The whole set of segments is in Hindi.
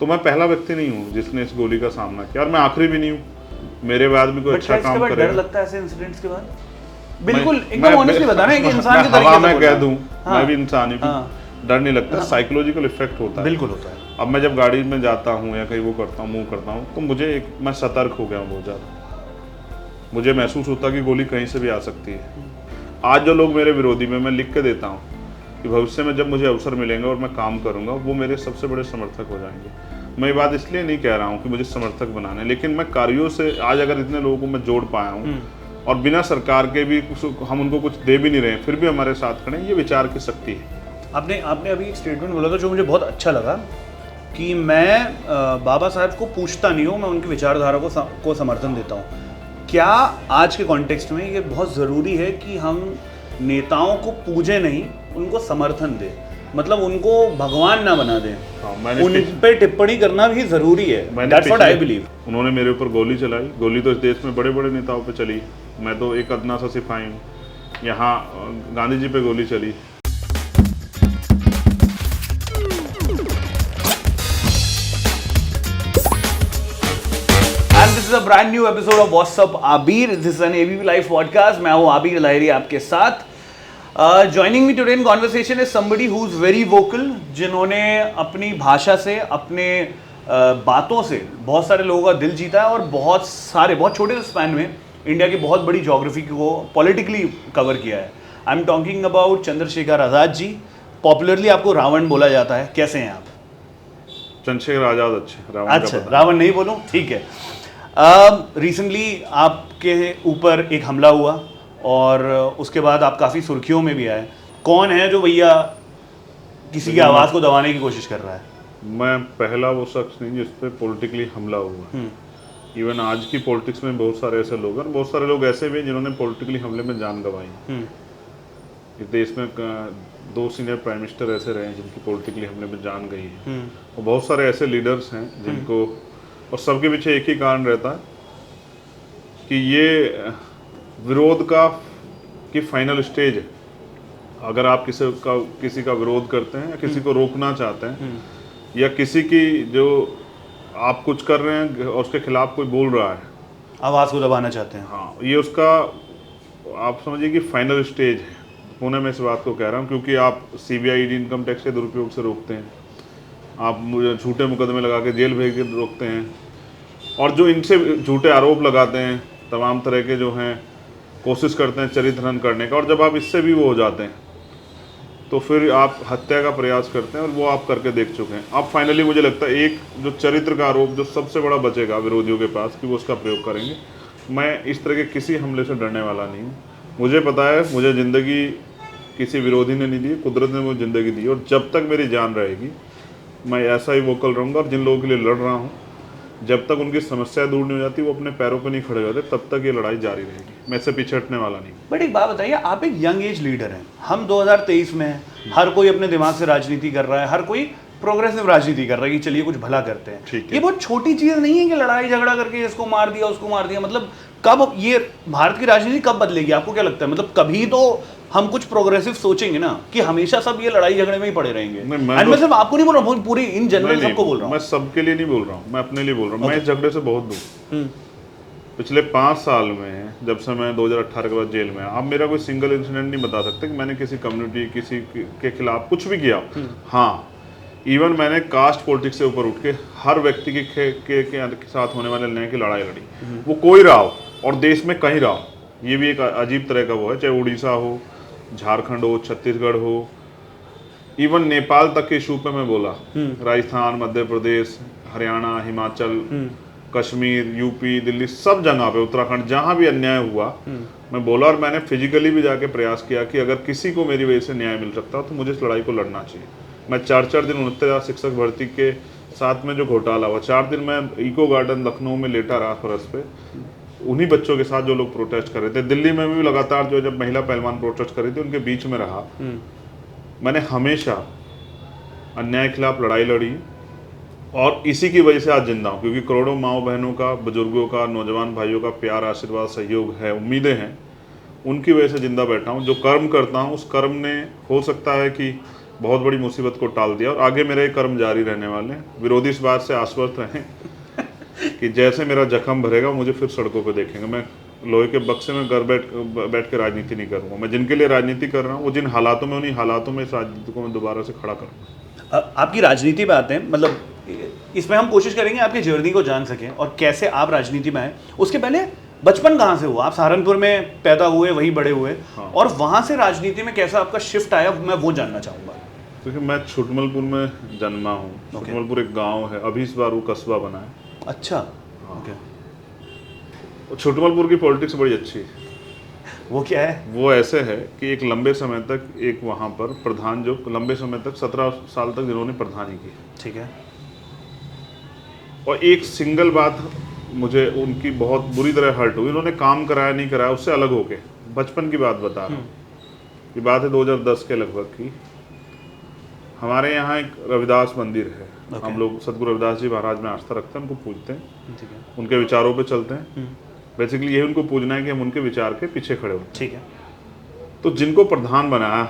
तो मैं पहला व्यक्ति नहीं हूँ जिसने इस गोली का सामना किया, और मैं आखिरी भी नहीं हूँ। मेरे बाद भी कोई अच्छा काम करेगा। डर लगता है ऐसे इंसिडेंट्स के बाद? बिल्कुल एकदम ऑनेस्टली बताना है कि इंसान के तरीके से मैं कह दूं, मैं भी इंसान ही हूं। डर नहीं लगता, साइकोलॉजिकल इफेक्ट होता है। बिल्कुल होता है। अब मैं जब गाड़ी में जाता हूं या कहीं वो करता हूं, मूव करता हूं, तो मुझे मैं सतर्क हो गया हूं बहुत ज़्यादा। मुझे महसूस होता कि गोली कहीं से भी आ सकती है। आज जो लोग मेरे विरोधी में, मैं लिख के देता हूँ कि भविष्य में जब मुझे अवसर मिलेंगे और मैं काम करूँगा, वो मेरे सबसे बड़े समर्थक हो जाएंगे। मैं ये बात इसलिए नहीं कह रहा हूँ कि मुझे समर्थक बनाना है, लेकिन मैं कार्यों से आज अगर इतने लोगों को मैं जोड़ पाया हूँ और बिना सरकार के भी हम उनको कुछ दे भी नहीं रहे, फिर भी हमारे साथ खड़े हैं, ये विचार की शक्ति है। आपने अभी एक स्टेटमेंट बोला था जो मुझे बहुत अच्छा लगा कि मैं बाबा साहब को पूछता नहीं हूँ, मैं उनकी विचारधारा को समर्थन देता हूँ। क्या आज के कॉन्टेक्स्ट में ये बहुत ज़रूरी है कि हम नेताओं को पूजे नहीं, उनको समर्थन दें, मतलब उनको भगवान ना बना दें। उन पे टिप्पणी करना भी ज़रूरी है। That's what I believe। उन्होंने मेरे ऊपर गोली चलाई, गोली तो इस देश में बड़े बड़े नेताओं पे चली, मैं तो एक अदना सा सिपाही हूँ। यहाँ गांधी जी पे गोली चली। And this is a brand new episode of What's Up Abir। This is an ABP Live podcast। मैं हूँ आबिर लाहिरी आपके साथ। Joining me today in conversation is somebody who's very vocal, जिन्होंने अपनी भाषा से, अपने बातों से बहुत सारे लोगों का दिल जीता है और बहुत छोटे से स्पैन में इंडिया की बहुत बड़ी ज्योग्राफी को पॉलिटिकली कवर किया है। I am talking about Chandrashekhar Azad ji. Popularly आपको रावण बोला जाता है, कैसे हैं आप? चंद्रशेखर आज़ाद। अच्छा, रावण नहीं बोलूं, ठीक है। रिसेंटली आपके ऊपर एक हमला हुआ और उसके बाद आप काफ़ी सुर्खियों में भी आए। कौन है जो भैया किसी की आवाज़ को दबाने की कोशिश कर रहा है? मैं पहला वो शख्स नहीं जिस पे पॉलिटिकली हमला हुआ। इवन आज की पॉलिटिक्स में बहुत सारे ऐसे लोग हैं, बहुत सारे लोग ऐसे भी जिन्होंने पॉलिटिकली हमले में जान गंवाई। इस देश में 2 सीनियर प्राइम मिनिस्टर ऐसे रहे हैं जिनकी पॉलिटिकली हमले में जान गई है, और बहुत सारे ऐसे लीडर्स हैं जिनको, और सबके पीछे एक ही कारण रहता है कि ये विरोध की फाइनल स्टेज है। अगर आप किसी का विरोध करते हैं या किसी को रोकना चाहते हैं, या किसी की जो आप कुछ कर रहे हैं और उसके खिलाफ कोई बोल रहा है, आवाज़ को दबाना चाहते हैं, हाँ, ये उसका आप समझिए कि फाइनल स्टेज है। पुणे में इस बात को कह रहा हूँ क्योंकि आप CBI ED इनकम टैक्स के दुरुपयोग से रोकते हैं, आप झूठे मुकदमे लगा के जेल भेज के रोकते हैं, और जो इनसे झूठे आरोप लगाते हैं, तमाम तरह के जो हैं कोशिश करते हैं चरित्र हनन करने का, और जब आप इससे भी वो हो जाते हैं तो फिर आप हत्या का प्रयास करते हैं, और वो आप करके देख चुके हैं। अब फाइनली मुझे लगता है एक जो चरित्र का आरोप जो सबसे बड़ा बचेगा विरोधियों के पास कि वो उसका प्रयोग करेंगे। मैं इस तरह के किसी हमले से डरने वाला नहीं हूँ। मुझे पता है मुझे ज़िंदगी किसी विरोधी ने नहीं दी, कुदरत ने मुझे ज़िंदगी दी, और जब तक मेरी जान रहेगी मैं ऐसा ही वोकल रहूँगा। और जिन लोगों के लिए लड़ रहा हूँ, जब तक उनकी समस्या दूर नहीं हो जाती, वो अपने पैरों पर नहीं खड़े होते, तब तक ये लड़ाई जारी रहेगी। मैं इससे पीछे हटने वाला नहीं। बट एक बात बताइए, आप एक यंग एज लीडर हैं, हम 2023 में हैं, हर कोई अपने दिमाग से राजनीति कर रहा है, हर कोई प्रोग्रेसिव राजनीति कर रहा है कि चलिए कुछ भला करते हैं। ये बहुत छोटी चीज़ नहीं है कि लड़ाई झगड़ा करके इसको मार दिया उसको मार दिया। मतलब कब ये भारत की राजनीति कब बदलेगी, आपको क्या लगता है? मतलब कभी तो हम कुछ प्रोग्रेसिव सोचेंगे ना, कि हमेशा सब ये लड़ाई झगड़े में ही पड़े रहेंगे। मैं सिर्फ आपको नहीं बोल रहा हूँ, पूरी इन जनरल सबको बोल रहा हूँ। मैं सबके लिए नहीं बोल रहा हूँ, मैं अपने लिए बोल रहा हूँ। मैं इस झगड़े से बहुत दूर। पिछले 5 साल में, जब से मैं 2018 के बाद जेल में, आप मेरा कोई सिंगल इंसिडेंट नहीं बता सकते कि मैंने किसी कम्युनिटी, किसी के खिलाफ कुछ भी किया। हाँ, इवन मैंने कास्ट पॉलिटिक्स से ऊपर उठ के हर व्यक्ति के साथ होने वाले न्याय की लड़ाई लड़ी, वो कोई रहा हो और देश में कहीं रहा हो। ये भी एक अजीब तरह का वो है, चाहे उड़ीसा हो, झारखंड हो, छत्तीसगढ़ हो, इवन नेपाल तक के इशू पे मैं बोला। राजस्थान, मध्य प्रदेश, हरियाणा, हिमाचल, कश्मीर, यूपी, दिल्ली, सब जगह पे, उत्तराखंड, जहाँ भी अन्याय हुआ मैं बोला। और मैंने फिजिकली भी जाके प्रयास किया कि अगर किसी को मेरी वजह से न्याय मिल सकता तो मुझे इस लड़ाई को लड़ना चाहिए। मैं 4-4 दिन 69,000 शिक्षक भर्ती के साथ में जो घोटाला हुआ, 4 दिन मैं इको गार्डन लखनऊ में लेटा रहा फरस पे, उन्हीं बच्चों के साथ जो लोग प्रोटेस्ट कर रहे थे। दिल्ली में भी लगातार जो जब महिला पहलवान प्रोटेस्ट कर रही थी, उनके बीच में रहा। मैंने हमेशा अन्याय के खिलाफ लड़ाई लड़ी, और इसी की वजह से आज जिंदा हूँ, क्योंकि करोड़ों माओ बहनों का, बुजुर्गों का, नौजवान भाइयों का प्यार, आशीर्वाद, सहयोग है, उम्मीदें हैं, उनकी वजह से जिंदा बैठा हूँ। जो कर्म करता हूँ उस कर्म ने, हो सकता है कि बहुत बड़ी मुसीबत को टाल दिया और आगे मेरे कर्म जारी रहने वाले हैं। विरोधी इस बात से आश्वस्त रहें कि जैसे मेरा जख्म भरेगा मुझे फिर सड़कों पे देखेंगे। मैं लोहे के बक्से में घर बैठ के राजनीति नहीं करूंगा। मैं जिनके लिए राजनीति कर रहा हूँ वो जिन हालातों में, उन्हीं हालातों में इस राजनीति को मैं दोबारा से खड़ा करूँगा। आपकी राजनीति पे आते हैं, मतलब इसमें हम कोशिश करेंगे आपकी जर्नी को जान सकें और कैसे आप राजनीति में आए। उसके पहले बचपन कहाँ से हुआ? आप सहारनपुर में पैदा हुए, वहीं बड़े हुए, हाँ। और वहाँ से राजनीति में कैसा आपका शिफ्ट आया, मैं वो जानना चाहूँगा। क्योंकि मैं छुटमलपुर में जन्मा हूँ। छुटमलपुर एक गाँव है, अभी इस बार वो कस्बा बना है। अच्छा, ओके। और छुटमलपुर की पॉलिटिक्स बड़ी अच्छी है। वो क्या है? वो ऐसे है कि एक लंबे समय तक एक वहाँ पर प्रधान, जो लंबे समय तक 17 साल तक जिन्होंने प्रधानी की, ठीक है, और एक सिंगल बात मुझे उनकी बहुत बुरी तरह हर्ट हुई। उन्होंने काम कराया नहीं कराया उससे अलग होके, बचपन की बात बता रहा हूँ। ये बात है 2010 के लगभग की। हमारे यहाँ एक रविदास मंदिर है। हम लोग सतगुरु रविदास जी महाराज में आस्था रखते हैं, उनको पूजते हैं, ठीक है, उनके विचारों पे चलते हैं। बेसिकली यही उनको पूजना है कि हम उनके विचार के पीछे खड़े हों। ठीक है। तो जिनको प्रधान बनाया,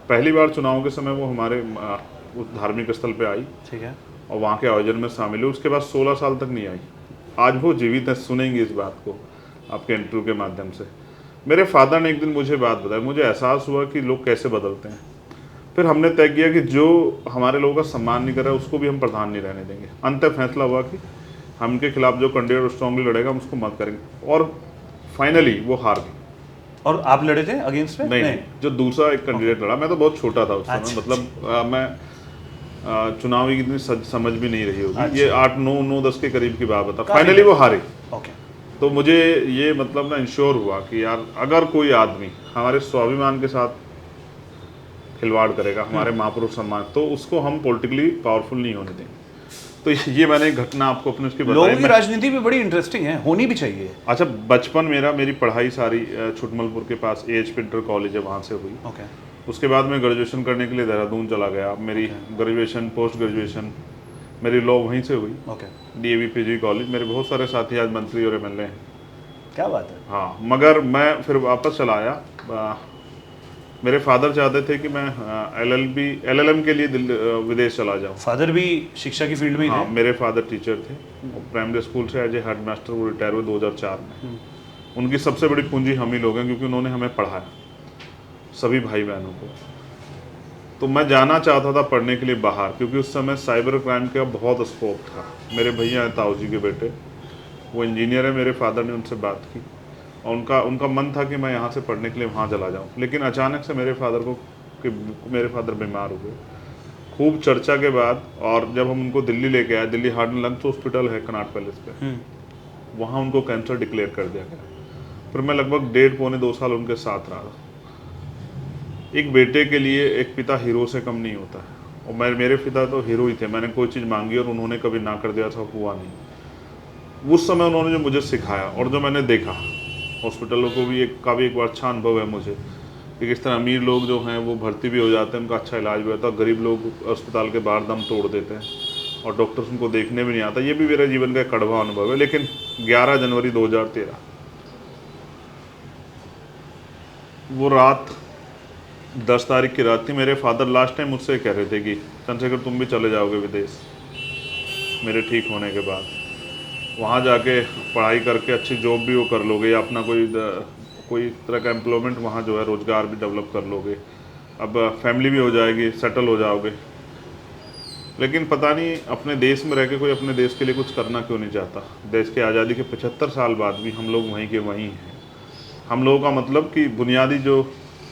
पहली बार चुनाव के समय वो हमारे उस धार्मिक स्थल पे आई, ठीक है, और वहाँ के आयोजन में शामिल हुई। उसके बाद 16 साल तक नहीं आई। आज वो जीवित है, सुनेंगे इस बात को आपके इंटरव्यू के माध्यम से। मेरे फादर ने एक दिन मुझे बात बताई, मुझे एहसास हुआ कि लोग कैसे बदलते हैं। फिर हमने तय किया कि जो हमारे लोगों का सम्मान नहीं कर रहा है उसको भी हम प्रधान नहीं रहने देंगे। अंत फैसला हुआ कि हम के खिलाफ जो कैंडिडेट स्ट्रांगली लड़ेगा हम उसको मत करेंगे, और फाइनली वो हार गई। और आप लड़े थे अगेंस्ट में? नहीं, जो दूसरा एक कैंडिडेट लड़ा, मैं तो बहुत छोटा था उस समय। अच्छा, मतलब मैं चुनाव की इतनी समझ भी नहीं रही होगी। अच्छा। ये 8, 9, 9, 10 के करीब की बात बता। फाइनली वो हारे। ओके। तो मुझे ये मतलब ना इंश्योर हुआ कि यार अगर कोई आदमी हमारे स्वाभिमान के साथ खिलवाड़ करेगा, हमारे महापुरुष सम्मान, तो उसको हम पॉलिटिकली पावरफुल नहीं होने देंगे। तो ये मैंने एक घटना आपको अपने उसकी लोगों बताई। की राजनीति भी बड़ी इंटरेस्टिंग है, होनी भी चाहिए। अच्छा, बचपन मेरी पढ़ाई सारी छुटमलपुर के पास AHP इंटर कॉलेज है, वहाँ से हुई। ओके। उसके बाद मैं ग्रेजुएशन करने के लिए देहरादून चला गया। मेरी ग्रेजुएशन, पोस्ट ग्रेजुएशन मेरी लॉ वहीं से हुई, ओके। DAV PG college. मेरे बहुत सारे साथी आज मंत्री और MLA हैं। क्या बात है। हाँ, मगर मैं फिर वापस चला आया। मेरे फादर चाहते थे कि मैं LLM के लिए विदेश चला जाऊँ। फादर भी शिक्षा की फील्ड में ही हाँ, थे? मेरे फादर टीचर थे। प्राइमरी स्कूल से एज ए हेड मास्टर वो रिटायर हुए 2004 में। उनकी सबसे बड़ी पूंजी हम ही लोग हैं, क्योंकि उन्होंने हमें पढ़ाया, सभी भाई बहनों को। तो मैं जाना चाहता था पढ़ने के लिए बाहर, क्योंकि उस समय साइबर क्राइम का बहुत स्कोप था। मेरे भैया हैं ताऊ जी के बेटे, वो इंजीनियर है। मेरे फादर ने उनसे बात की और उनका मन था कि मैं यहाँ से पढ़ने के लिए वहाँ चला जाऊँ। लेकिन अचानक से मेरे फादर बीमार हुए। खूब चर्चा के बाद, और जब हम उनको दिल्ली लेके आए, Delhi heart and lungs hospital है कनॉट पैलेस पे, वहाँ उनको कैंसर डिक्लेयर कर दिया गया। फिर मैं लगभग 1.5-2 साल उनके साथ रहा। एक बेटे के लिए एक पिता हीरो से कम नहीं होता है, और मेरे पिता तो हीरो ही थे। मैंने कोई चीज़ मांगी और उन्होंने कभी ना कर दिया था, हुआ नहीं। उस समय उन्होंने जो मुझे सिखाया और जो मैंने देखा, हॉस्पिटलों को भी एक बार अच्छा अनुभव है मुझे कि किस तरह अमीर लोग जो हैं वो भर्ती भी हो जाते हैं, उनका अच्छा इलाज भी होता है, गरीब लोग अस्पताल के बाहर दम तोड़ देते हैं और डॉक्टर्स उनको देखने भी नहीं आता। ये भी मेरे जीवन का एक कड़वा अनुभव है। लेकिन 11 जनवरी 2013 वो रात, 10 तारीख की रात थी। मेरे फादर लास्ट टाइम मुझसे कह रहे थे कि चंद्रशेखर तुम भी चले जाओगे विदेश मेरे ठीक होने के बाद, वहाँ जाके पढ़ाई करके अच्छी जॉब भी वो कर लोगे, या अपना कोई तरह का एम्प्लॉयमेंट वहाँ जो है रोज़गार भी डेवलप कर लोगे, अब फैमिली भी हो जाएगी, सेटल हो जाओगे। लेकिन पता नहीं अपने देश में रह के कोई अपने देश के लिए कुछ करना क्यों नहीं चाहता। देश के आज़ादी के 75 साल बाद भी हम लोग वहीं के वहीं हैं। हम लोगों का मतलब कि बुनियादी जो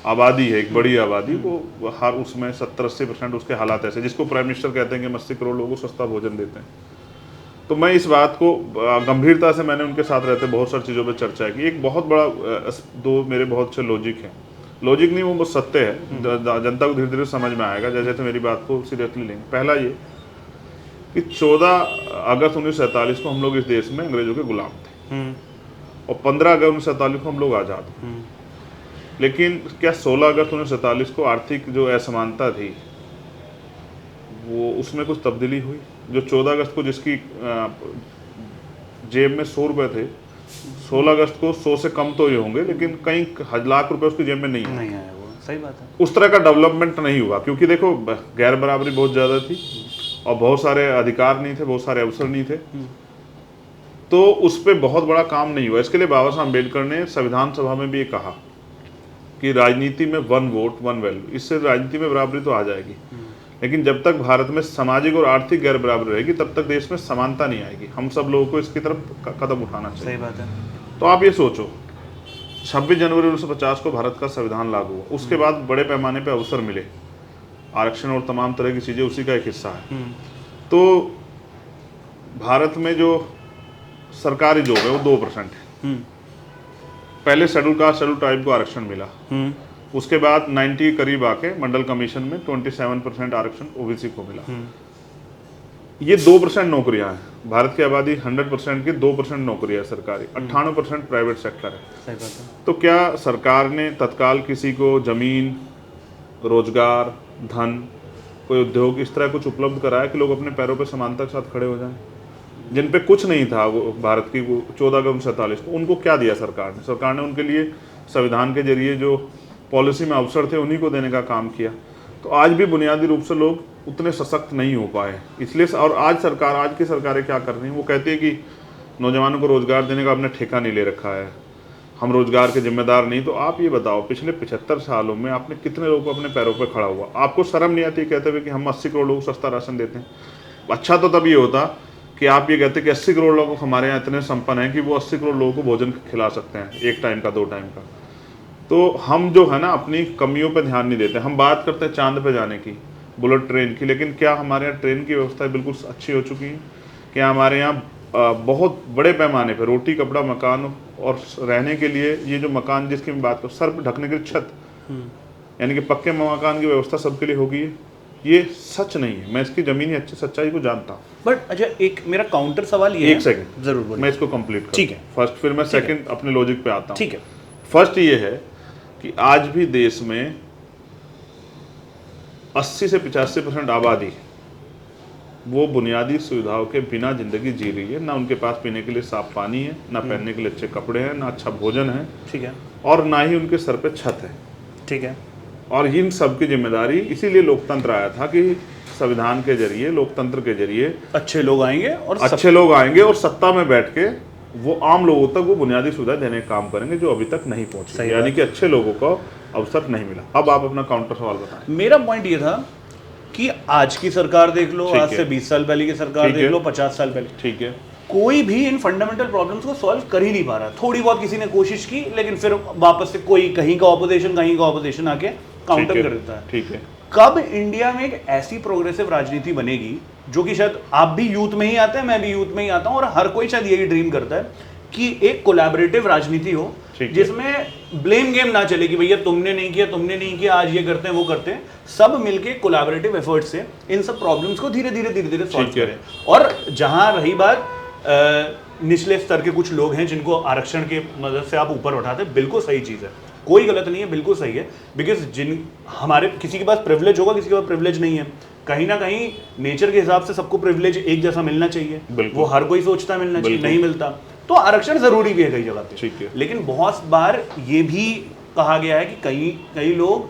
आबादी है, एक बड़ी आबादी, वो हर उसमें 70-80% उसके हालात ऐसे, जिसको प्राइम मिनिस्टर कहते हैं कि 80 करोड़ लोगों को सस्ता भोजन देते हैं। तो मैं इस बात को गंभीरता से, मैंने उनके साथ रहते बहुत सारी चीज़ों पे चर्चा की। एक बहुत बड़ा दो मेरे बहुत अच्छे लॉजिक हैं, लॉजिक नहीं, वो बस सत्य है, जनता को धीरे धीरे समझ में आएगा जैसे जैसे मेरी बात को सीरियसली लेंगे। पहला ये कि 14 अगस्त 1947 को हम लोग इस देश में अंग्रेजों के गुलाम थे, और 15 अगस्त 1947 को हम लोग आज़ाद हुए। लेकिन क्या 16 अगस्त 1947 को आर्थिक जो असमानता थी वो उसमें कुछ तब्दीली हुई? जो 14 अगस्त को जिसकी जेब में 100 रुपये थे, 16 अगस्त को 100 से कम तो ये होंगे, लेकिन कई लाख रुपए उसकी जेब में नहीं आया वो। सही बात है। उस तरह का डेवलपमेंट नहीं हुआ, क्योंकि देखो गैर बराबरी बहुत ज़्यादा थी और बहुत सारे अधिकार नहीं थे, बहुत सारे अवसर नहीं थे, तो उस पर बहुत बड़ा काम नहीं हुआ। इसके लिए बाबा साहब अम्बेडकर ने संविधान सभा में भी ये कहा कि राजनीति में 1 वोट 1 वैल्यू, इससे राजनीति में बराबरी तो आ जाएगी, लेकिन जब तक भारत में सामाजिक और आर्थिक गैर बराबरी रहेगी तब तक देश में समानता नहीं आएगी। हम सब लोगों को इसकी तरफ कदम उठाना चाहिए। सही बात है। तो आप ये सोचो, 26 जनवरी 1950 को भारत का संविधान लागू हुआ, उसके बाद बड़े पैमाने पर अवसर मिले, आरक्षण और तमाम तरह की चीज़ें उसी का एक हिस्सा है। तो भारत में जो सरकारी जॉब है वो 2% है। पहले शेड्यूल कास्ट शेड्यूल ट्राइब को आरक्षण मिला, उसके बाद 90 के करीब आके मंडल कमीशन में 27% आरक्षण ओबीसी को मिला। ये 2% नौकरियां हैं। भारत की आबादी 100% की 2% नौकरियां सरकारी, 98% प्राइवेट सेक्टर है। सही बात है। तो क्या सरकार ने तत्काल किसी को जमीन, रोजगार, धन, कोई उद्योग इस तरह कुछ उपलब्ध कराया कि लोग अपने पैरों पर समानता के साथ खड़े हो जाएं? जिन पे कुछ नहीं था वो भारत की 14 अगस्त 1947 को, उनको क्या दिया सरकार ने? सरकार ने उनके लिए संविधान के जरिए जो पॉलिसी में अवसर थे उन्हीं को देने का काम किया। तो आज भी बुनियादी रूप से लोग उतने सशक्त नहीं हो पाए, इसलिए और आज की सरकारें क्या कर रही हैं? वो कहती है कि नौजवानों को रोजगार देने का हमने ठेका नहीं ले रखा है, हम रोजगार के जिम्मेदार नहीं। तो आप ये बताओ, पिछले 75 सालों में आपने कितने लोगों को अपने पैरों पर खड़ा हुआ? आपको शर्म नहीं आती कहते हुए कि हम 80 करोड़ लोगों को सस्ता राशन देते हैं? अच्छा तो तब ये होता कि आप ये कहते कि 80 करोड़ लोग हमारे यहाँ इतने संपन्न हैं कि वो 80 करोड़ लोगों को भोजन खिला सकते हैं, 1 टाइम का 2 टाइम का। तो हम जो है ना अपनी कमियों पर ध्यान नहीं देते। हम बात करते हैं चांद पे जाने की, बुलेट ट्रेन की, लेकिन क्या हमारे यहाँ ट्रेन की व्यवस्था बिल्कुल अच्छी हो चुकी है? क्या हमारे यहाँ बहुत बड़े पैमाने पर रोटी, कपड़ा, मकान और रहने के लिए ये जो मकान जिसकी मैं बात करूँ, सर पर ढकने के लिए छत, यानी कि पक्के मकान की व्यवस्था सबके लिए होगी? ये सच नहीं है। मैं इसकी जमीनी अच्छी सच्चाई को जानता हूँ। बट अच्छा, एक मेरा काउंटर सवाल ये है। 1 सेकंड जरूर बोलिए। मैं इसको कंप्लीट करूँ। ठीक है। फर्स्ट, फिर मैं सेकंड अपने लॉजिक पे आता हूँ। ठीक है। फर्स्ट ये है कि आज भी देश में 80 से 85% आबादी वो बुनियादी सुविधाओं के बिना जिंदगी जी रही है। ना उनके पास पीने के लिए साफ पानी है, ना पहनने के लिए अच्छे कपड़े हैं, ना अच्छा भोजन है, ठीक है, और ना ही उनके सर पे छत है। ठीक है। और इन सब की जिम्मेदारी, इसीलिए लोकतंत्र आया था कि संविधान के जरिए, लोकतंत्र के जरिए अच्छे लोग आएंगे और सत्ता में बैठ के वो आम लोगों तक वो बुनियादी सुविधा देने का काम करेंगे जो अभी तक नहीं पहुंची, यानी कि अच्छे लोगों को अवसर नहीं मिला। अब आप अपना काउंटर सवाल बताएं। मेरा पॉइंट ये था कि आज की सरकार देख लो, आज से 20 साल पहले की सरकार देख लो, 50 साल पहले, ठीक है, कोई भी इन फंडामेंटल प्रॉब्लम्स को सॉल्व कर ही नहीं पा रहा। थोड़ी बहुत किसी ने कोशिश की, लेकिन फिर वापस से कोई कहीं का ऑपोजिशन आके काउंटर कर देता है। ठीक है। कब इंडिया में एक ऐसी प्रोग्रेसिव राजनीति बनेगी जो कि शायद आप भी यूथ में ही आते हैं, मैं भी यूथ में ही आता हूं, और हर कोई शायद यही ड्रीम करता है कि एक कोलैबोरेटिव राजनीति हो जिसमें ब्लेम गेम ना चले कि भैया तुमने नहीं किया, आज ये करते हैं वो करते हैं। सब मिलके कोलैबोरेटिव एफर्ट से इन सब प्रॉब्लम्स को धीरे धीरे सॉल्व करें। और जहां रही बात निचले स्तर के कुछ लोग हैं जिनको आरक्षण की मदद से आप ऊपर उठाते हैं, बिल्कुल सही चीज़ है, कोई गलत नहीं है, बिल्कुल सही है। बिकॉज हमारे किसी के पास प्रिविलेज होगा, किसी के पास प्रिविलेज नहीं है। कहीं ना कहीं नेचर के हिसाब से सबको प्रिविलेज एक जैसा मिलना चाहिए, वो हर कोई सोचता है मिलना चाहिए, नहीं मिलता। तो आरक्षण जरूरी भी है कई जगह पे, लेकिन बहुत बार ये भी कहा गया है कि कई लोग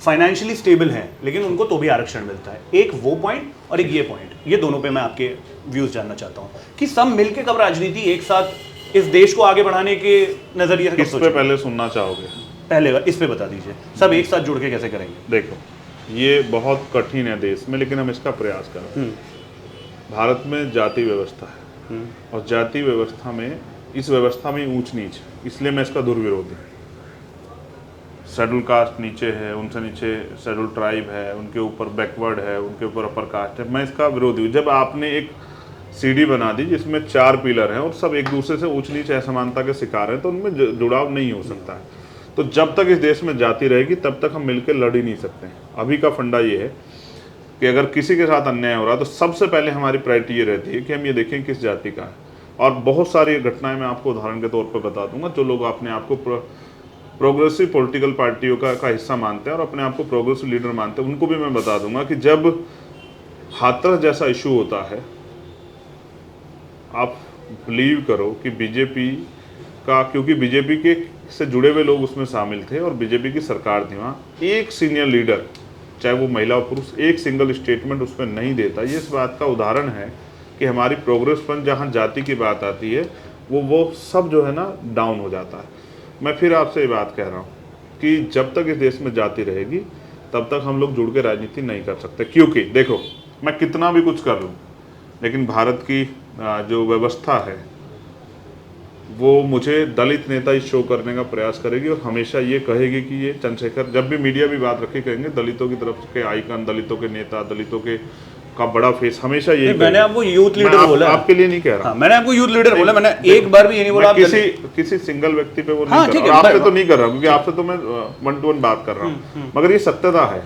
फाइनेंशियली स्टेबल हैं लेकिन उनको तो भी आरक्षण मिलता है। एक वो पॉइंट और एक ये पॉइंट, ये दोनों पे मैं आपके व्यूज जानना चाहता हूँ कि सब मिलके कब राजनीति एक साथ इस देश को आगे बढ़ाने के नजरिए से, किस पे पहले सुनना चाहोगे? पहले इस पे बता दीजिए, सब एक साथ जुड़ के कैसे करेंगे? देखो, ये बहुत कठिन है देश में, लेकिन हम इसका प्रयास करें। भारत में जाति व्यवस्था है और जाति व्यवस्था में, इस व्यवस्था में ऊंच नीच, इसलिए मैं इसका दुर्विरोधी हूँ। शेड्यूल कास्ट नीचे है, उनसे नीचे शेड्यूल ट्राइब है, उनके ऊपर बैकवर्ड है, उनके ऊपर अपर कास्ट है, मैं इसका विरोधी हूँ। जब आपने एक सीढ़ी बना दी जिसमें 4 पिलर हैं और सब एक दूसरे से ऊंच नीच असमानता के शिकार हैं, तो उनमें जुड़ाव नहीं हो सकता है। तो जब तक इस देश में जाति रहेगी तब तक हम मिलकर लड़ ही नहीं सकते हैं। अभी का फंडा ये है कि अगर किसी के साथ अन्याय हो रहा है तो सबसे पहले हमारी प्रायोरिटी ये रहती है कि हम ये देखें किस जाति का है। और बहुत सारी घटनाएं मैं आपको उदाहरण के तौर पर बता दूंगा। जो लोग अपने आप को प्रोग्रेसिव पॉलिटिकल पार्टियों का हिस्सा मानते हैं और अपने आप को प्रोग्रेसिव लीडर मानते हैं, उनको भी मैं बता दूंगा कि जब हाथरस जैसा इशू होता है, आप बिलीव करो कि बीजेपी का, क्योंकि बीजेपी के से जुड़े हुए लोग उसमें शामिल थे और बीजेपी की सरकार थी वहाँ, एक सीनियर लीडर चाहे वो महिला और पुरुष एक सिंगल स्टेटमेंट उसमें नहीं देता। ये इस बात का उदाहरण है कि हमारी प्रोग्रेस फंड जहाँ जाति की बात आती है वो सब जो है ना डाउन हो जाता है। मैं फिर आपसे ये बात कह रहा हूँ कि जब तक इस देश में जाति रहेगी तब तक हम लोग जुड़ के राजनीति नहीं कर सकते। क्योंकि देखो, मैं कितना भी कुछ कर लूँ लेकिन भारत की जो व्यवस्था है वो मुझे दलित नेता ही शो करने का प्रयास करेगी और हमेशा ये कहेगी कि ये चंद्रशेखर, जब भी मीडिया भी बात रखे कहेंगे दलितों की तरफ के आइकन, दलितों के नेता, दलितों के का बड़ा फेस, हमेशा यही। मैंने आपको यूथ लीडर बोला, आपके लिए नहीं कह रहा। मैंने आपको यूथ लीडर बोला, मैंने एक बार भी ये नहीं बोला किसी सिंगल व्यक्ति पे वो नहीं कर रहा, आपसे तो नहीं कर रहा क्योंकि आपसे तो मैं 1-to-1 बात कर रहा हूँ, मगर ये सत्यता है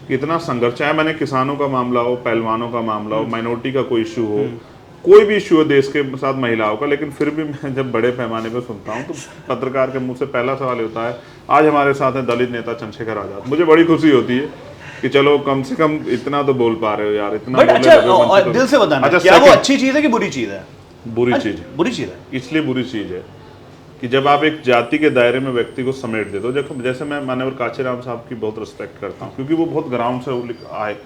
कि इतना संघर्ष, चाहे मैंने किसानों का मामला हो, पहलवानों का मामला हो, माइनॉरिटी का कोई इशू हो, कोई भी इशू हो देश के साथ महिलाओं का, लेकिन फिर भी मैं जब बड़े पैमाने पर सुनता हूँ तो पत्रकार के मुंह से पहला सवाल होता है आज हमारे साथ है दलित नेता चंद्रशेखर आजाद। मुझे बड़ी खुशी होती है कि चलो कम से कम इतना तो बोल पा रहे हो यार, इतना बोले। अच्छा, दिल से बताना, अच्छा, क्या वो अच्छी चीज है कि बुरी चीज है? बुरी चीज है। बुरी चीज है इसलिए बुरी चीज है कि जब आप एक जाति के दायरे में व्यक्ति को समेट देते हो, देखो जैसे मैं माननीय कांचीराम साहब की बहुत रिस्पेक्ट करता हूँ क्योंकि वो बहुत ग्राउंड से आए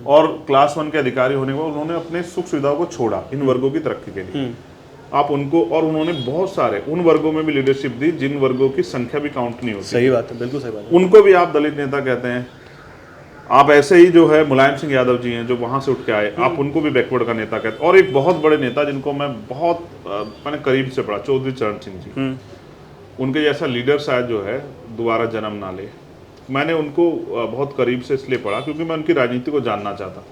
और क्लास 1 के अधिकारी होने के बाद उन्होंने अपने सुख सुविधाओं को छोड़ा इन वर्गों की तरक्की के लिए। आप उनको, और उन्होंने बहुत सारे उन वर्गों में भी लीडरशिप दी जिन वर्गों की संख्या भी काउंट नहीं होती। सही बात है, बिल्कुल सही बात है। उनको भी आप दलित नेता कहते हैं। आप ऐसे ही जो है मुलायम सिंह यादव जी हैं जो वहां से उठ के आए, आप उनको भी बैकवर्ड का नेता कहते हैं। और एक बहुत बड़े नेता जिनको मैं बहुत मैंने करीब से पढ़ा, चौधरी चरण सिंह जी, उनके जैसा लीडर शायद जो है दोबारा जन्म ना ले। मैंने उनको बहुत करीब से इसलिए पढ़ा क्योंकि मैं उनकी राजनीति को जानना चाहता।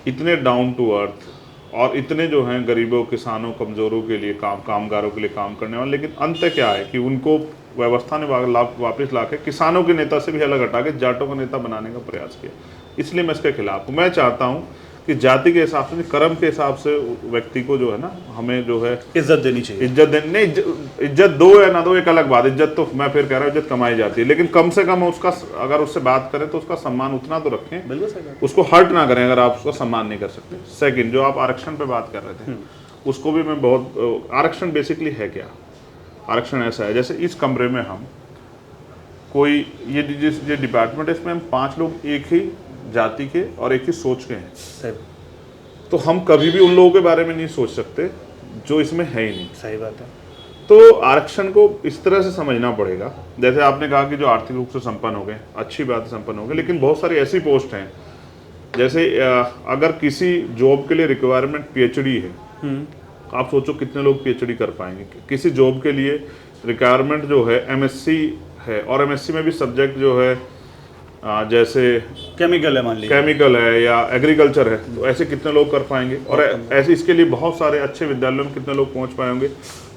इतने डाउन टू अर्थ और इतने जो हैं गरीबों, किसानों, कमजोरों के लिए कामगारों के लिए काम करने वाले, लेकिन अंत क्या है कि उनको व्यवस्था ने वापस ला के किसानों के नेता से भी अलग हटा के जाटों का नेता बनाने का प्रयास किया। इसलिए मैं इसके खिलाफ हूँ। मैं चाहता हूँ कि जाति के हिसाब से, कर्म के हिसाब से व्यक्ति को जो है ना, हमें जो है इज्जत देनी चाहिए। इज्जत नहीं, इज्जत दो या ना दो एक अलग बात। इज्जत तो मैं फिर कह रहा हूँ इज्जत कमाई जाती है, लेकिन कम से कम उसका, अगर उससे बात करें तो उसका सम्मान उतना तो रखें, बिल्कुल सही बात। उसको हर्ट ना करें अगर आप उसका सम्मान नहीं कर सकते। सेकंड, जो आप आरक्षण पे बात कर रहे थे उसको भी मैं बहुत, आरक्षण बेसिकली है क्या? आरक्षण ऐसा है जैसे इस कमरे में हम कोई ये डिपार्टमेंट है, इसमें हम 5 लोग एक ही जाति के और एक ही सोच के हैं, तो हम कभी भी उन लोगों के बारे में नहीं सोच सकते जो इसमें है ही नहीं। सही बात है। तो आरक्षण को इस तरह से समझना पड़ेगा, जैसे आपने कहा कि जो आर्थिक रूप से संपन्न हो गए, अच्छी बात है संपन्न हो गए, लेकिन बहुत सारी ऐसी पोस्ट हैं जैसे अगर किसी जॉब के लिए रिक्वायरमेंट पीएचडी है, आप सोचो कितने लोग पीएचडी कर पाएंगे। किसी जॉब के लिए रिक्वायरमेंट जो है एमएससी है, और एमएससी में भी सब्जेक्ट जो है जैसे केमिकल है, मान लीजिए केमिकल है या एग्रीकल्चर है, तो ऐसे कितने लोग कर पाएंगे? और ऐसे इसके लिए बहुत सारे अच्छे विद्यालयों में कितने लोग पहुंच पाएंगे?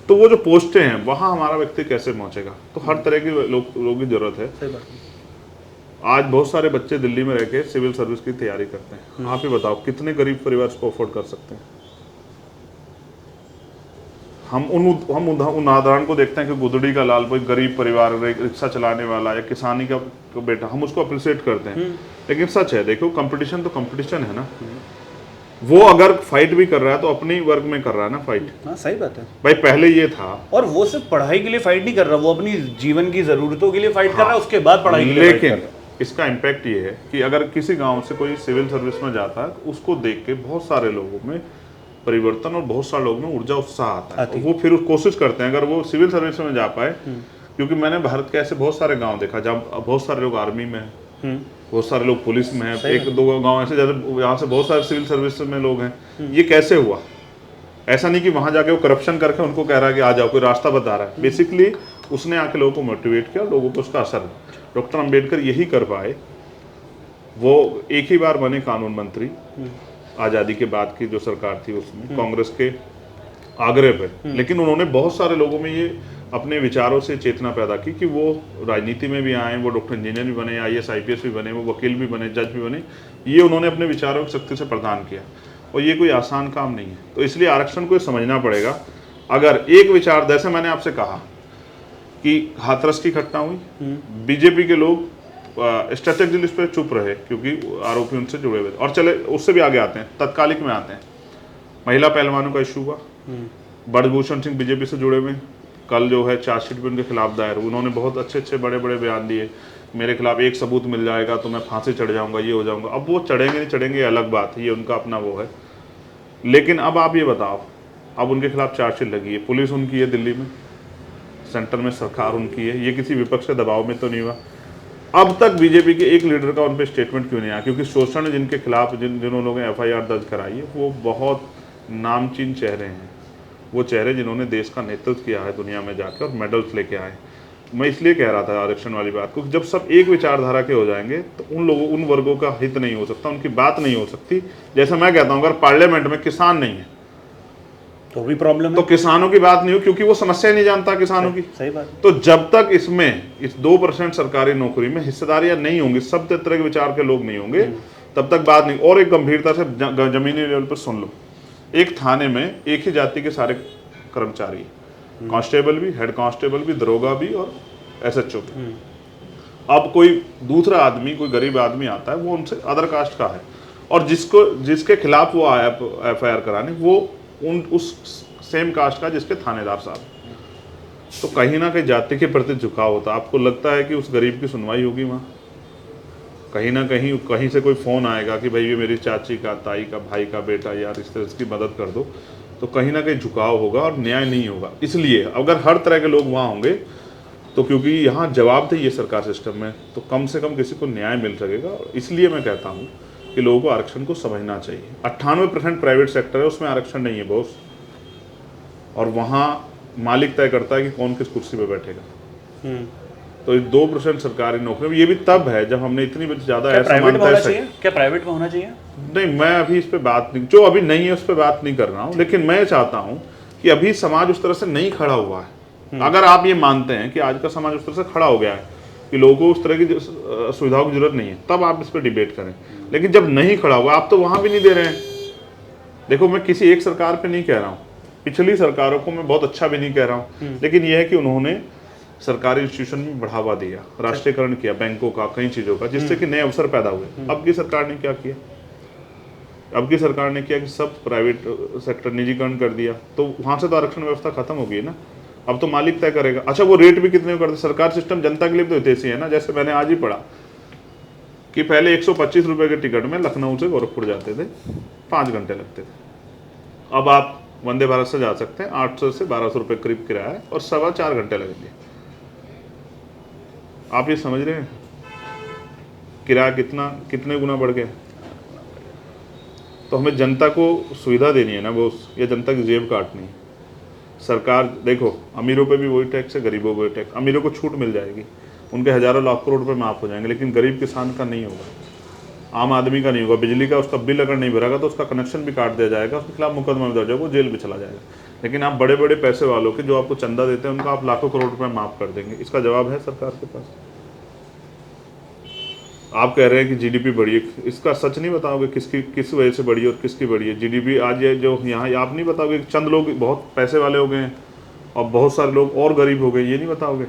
तो वो जो पोस्टें हैं वहाँ हमारा व्यक्ति कैसे पहुंचेगा? तो हर तरह की लोगों की जरूरत है। सही बात है। आज बहुत सारे बच्चे दिल्ली में रह के सिविल सर्विस की तैयारी करते हैं। आप ही बताओ कितने गरीब परिवार इसको अफोर्ड कर सकते हैं? हम उन उदाहरण को देखते हैं कि गुदड़ी का लाल, कोई गरीब परिवार, रिक्शा चलाने वाला या किसानी का बेटा, हम उसको अप्रिशिएट करते हैं। लेकिन सच है, देखो कंपटीशन तो कंपटीशन है ना, वो अगर फाइट भी कर रहा है तो अपनी वर्ग में कर रहा है ना फाइट। हाँ, सही बात है भाई, पहले ये था। और वो सिर्फ पढ़ाई के लिए फाइट नहीं कर रहा, वो अपनी जीवन की जरूरतों के लिए फाइट कर रहा है, उसके बाद पढ़ाई के लिए फाइट कर रहा है। इसका इम्पैक्ट ये है कि अगर किसी गांव से कोई सिविल सर्विस में जाता है, उसको देख के बहुत सारे लोगों में परिवर्तन और बहुत सारे लोगों में ऊर्जा, उत्साह आता है। वो फिर कोशिश करते हैं अगर वो सिविल सर्विस में जा पाए, क्योंकि मैंने भारत के ऐसे बहुत सारे गांव देखा जहाँ बहुत सारे लोग आर्मी में हैं, बहुत सारे लोग पुलिस में हैं, 1-2 गांव ऐसे जैसे यहाँ से बहुत सारे सिविल सर्विस में लोग हैं। ये कैसे हुआ? ऐसा नहीं कि वहां जाके वो करप्शन करके उनको कह रहा है कि आ जाओ, कोई रास्ता बता रहा है। बेसिकली उसने आके लोगों को मोटिवेट किया, लोगों को उसका असर। डॉक्टर अंबेडकर यही कर पाए। वो एक ही बार बने कानून मंत्री आज़ादी के बाद की जो सरकार थी उसमें, कांग्रेस के आग्रह पे, लेकिन उन्होंने बहुत सारे लोगों में ये अपने विचारों से चेतना पैदा की कि वो राजनीति में भी आए, वो डॉक्टर इंजीनियर भी बने, IAS IPS भी बने, वो वकील भी बने, जज भी बने। ये उन्होंने अपने विचारों की शक्ति से प्रदान किया, और ये कोई आसान काम नहीं है। तो इसलिए आरक्षण को समझना पड़ेगा। अगर एक विचार, जैसे मैंने आपसे कहा कि हाथरस की घटना हुई, बीजेपी के लोग स्ट्रेटेजिक लिस्ट पे चुप रहे क्योंकि आरोपी उनसे जुड़े हुए थे। और चले उससे भी आगे आते हैं, तत्कालिक में आते हैं। महिला पहलवानों का इशू हुआ, ब्रजभूषण सिंह बीजेपी से जुड़े हुए, कल जो है चार्जशीट भी उनके खिलाफ दायर हुई, उन्होंने बहुत अच्छे अच्छे बड़े बड़े बयान दिए, मेरे खिलाफ एक सबूत मिल जाएगा तो मैं फांसी चढ़ जाऊंगा, ये हो जाऊंगा। अब वो चढ़ेंगे नहीं चढ़ेंगे अलग बात है, ये उनका अपना वो है। लेकिन अब आप ये बताओ, अब उनके खिलाफ चार्जशीट लगी है, पुलिस उनकी है दिल्ली में, सेंटर में सरकार उनकी है, ये किसी विपक्ष के दबाव में तो नहीं हुआ। अब तक बीजेपी के एक लीडर का उन पर स्टेटमेंट क्यों नहीं आया? क्योंकि शोषण जिनके खिलाफ जिन लोगों ने FIR दर्ज कराई है वो बहुत नामचीन चेहरे हैं, वो चेहरे जिन्होंने देश का नेतृत्व किया है दुनिया में जाकर और मेडल्स लेके आए। मैं इसलिए कह रहा था आरक्षण वाली बात को, जब सब एक विचारधारा के हो जाएंगे तो उन वर्गों का हित नहीं हो सकता, उनकी बात नहीं हो सकती। जैसे मैं कहता हूँ अगर पार्लियामेंट में किसान नहीं है तो भी प्रॉब्लम है, तो किसानों की बात नहीं हो, क्योंकि वो समस्या ही नहीं जानता किसानों की। सही बात। तो जब तक इस 2% सरकारी नौकरी में हिस्सेदारियां नहीं होंगी, सब तरह के विचार के लोग नहीं होंगे, तब तक बात नहीं। और एक गंभीरता से जमीनी लेवल पर सुन लो, एक थाने में एक ही जाति के सारे कर्मचारी, कांस्टेबल भी, हेड कांस्टेबल भी, दरोगा भी और SHO भी। अब कोई दूसरा आदमी, कोई गरीब आदमी आता है, वो उनसे अदर कास्ट का है और जिसके खिलाफ वो आया FIR कराने, वो उस सेम कास्ट का जिसके थानेदार साहब, तो कहीं ना कहीं जाति के प्रति झुकाव होता है। आपको लगता है कि उस गरीब की सुनवाई होगी वहाँ? कहीं ना कहीं से कोई फ़ोन आएगा कि भाई ये मेरी चाची का, ताई का, भाई का बेटा, यार इस तरह इसकी मदद कर दो, तो कहीं ना कहीं झुकाव होगा और न्याय नहीं होगा। इसलिए अगर हर तरह के लोग वहाँ होंगे तो क्योंकि यहाँ जवाबदेही है सरकार सिस्टम में, तो कम से कम किसी को न्याय मिल सकेगा। इसलिए मैं कहता हूँ कि लोगों को आरक्षण को समझना चाहिए। 98% प्राइवेट सेक्टर है, उसमें आरक्षण नहीं है बॉस, और वहाँ मालिक तय करता है कि कौन किस कुर्सी पे बैठेगा। तो 2% सरकारी नौकरी में ये भी तब है जब हमने इतनी ज़्यादा क्या प्राइवेट में होना चाहिए? नहीं, मैं अभी इस पे बात नहीं, जो अभी नहीं है उस पर बात नहीं कर रहा हूँ, लेकिन मैं चाहता हूँ कि अभी समाज उस तरह से नहीं खड़ा हुआ है। अगर आप ये मानते हैं कि आज का समाज उस तरह से खड़ा हो गया है कि लोगों को उस तरह की सुविधाओं की जरूरत नहीं है, तब आप इस पर डिबेट करें। लेकिन जब नहीं खड़ा हुआ, आप तो वहां भी नहीं दे रहे हैं। देखो, मैं किसी एक सरकार पे नहीं कह रहा हूँ, पिछली सरकारों को मैं बहुत अच्छा भी नहीं कह रहा हूँ, लेकिन यह है कि उन्होंने सरकारी इंस्टीट्यूशन में बढ़ावा दिया, राष्ट्रीयकरण किया बैंकों का, कई चीजों का, जिससे कि नए अवसर पैदा हुए। अब की सरकार ने क्या किया? अब की सरकार ने किया कि सब प्राइवेट सेक्टर निजीकरण कर दिया, तो वहां से तो आरक्षण व्यवस्था खत्म हो गई ना। अब तो मालिक तय करेगा। अच्छा, वो रेट भी कितने करते? सरकार सिस्टम जनता के लिए तो हितैषी है ना। जैसे मैंने आज ही पढ़ा कि पहले 125 रुपए के टिकट में लखनऊ से गोरखपुर जाते थे, 5 घंटे लगते थे। अब आप वंदे भारत से जा सकते हैं, 800 से 1200 रुपए करीब किराया है और 4.25 घंटे लगेंगे। आप ये समझ रहे हैं किराया कितने गुना बढ़ गया? तो हमें जनता को सुविधा देनी है ना बॉस, ये जनता की जेब काटनी है। सरकार देखो, अमीरों पे भी वही टैक्स है, गरीबों पे टैक्स। अमीरों को छूट मिल जाएगी, उनके हजारों लाख करोड़ रुपए माफ हो जाएंगे, लेकिन गरीब किसान का नहीं होगा, आम आदमी का नहीं होगा। बिजली का उसका बिल अगर नहीं भरेगा तो उसका कनेक्शन भी काट दिया जाएगा, उसके खिलाफ मुकदमा भी दर्ज होगा, वो जेल भी चला जाएगा। लेकिन आप बड़े बड़े पैसे वालों के जो आपको चंदा देते हैं उनका आप लाखों करोड़ रुपए माफ कर देंगे। इसका जवाब है सरकार के पास। आप कह रहे हैं कि जीडीपी बढ़ी है, इसका सच नहीं बताओगे किस वजह से बढ़ी है और किसकी बढ़ी है जीडीपी? आज ये जो यहाँ आप नहीं बताओगे कि चंद लोग बहुत पैसे वाले हो गए हैं और बहुत सारे लोग और गरीब हो गए, ये नहीं बताओगे?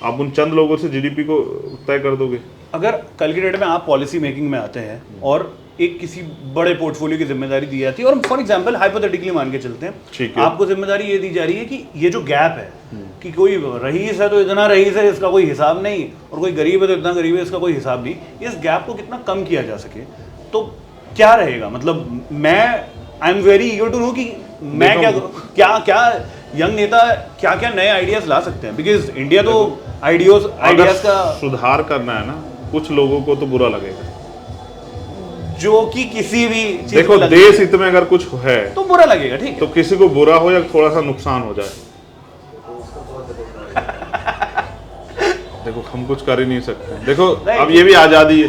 आप उन चंद लोगों से जीडीपी को तय कर दोगे? अगर कल की डेट में आप पॉलिसी मेकिंग में आते हैं और एक किसी बड़े पोर्टफोलियो की जिम्मेदारी दी जाती है, और फॉर एग्जांपल हाइपोथेटिकली मान के चलते हैं, आपको जिम्मेदारी ये दी जा रही है कि ये जो गैप है कि कोई रईस है तो इतना रईस है इसका कोई हिसाब नहीं, और कोई गरीब है तो इतना गरीब है इसका कोई हिसाब नहीं, इस गैप को कितना कम किया जा सके, तो क्या रहेगा? मतलब मैं I am very eager to know कि मैं क्या यंग नेता क्या नए आइडियाज ला सकते हैं, बिकॉज इंडिया तो आइडियाज का सुधार करना है ना। कुछ लोगों को तो बुरा लगेगा, जो कि किसी भी देखो देश हित में अगर कुछ है तो बुरा लगेगा, ठीक है, तो किसी को बुरा हो या थोड़ा सा नुकसान हो जाए, देखो हम कुछ कर ही नहीं सकते। देखो अब ये भी आजादी है,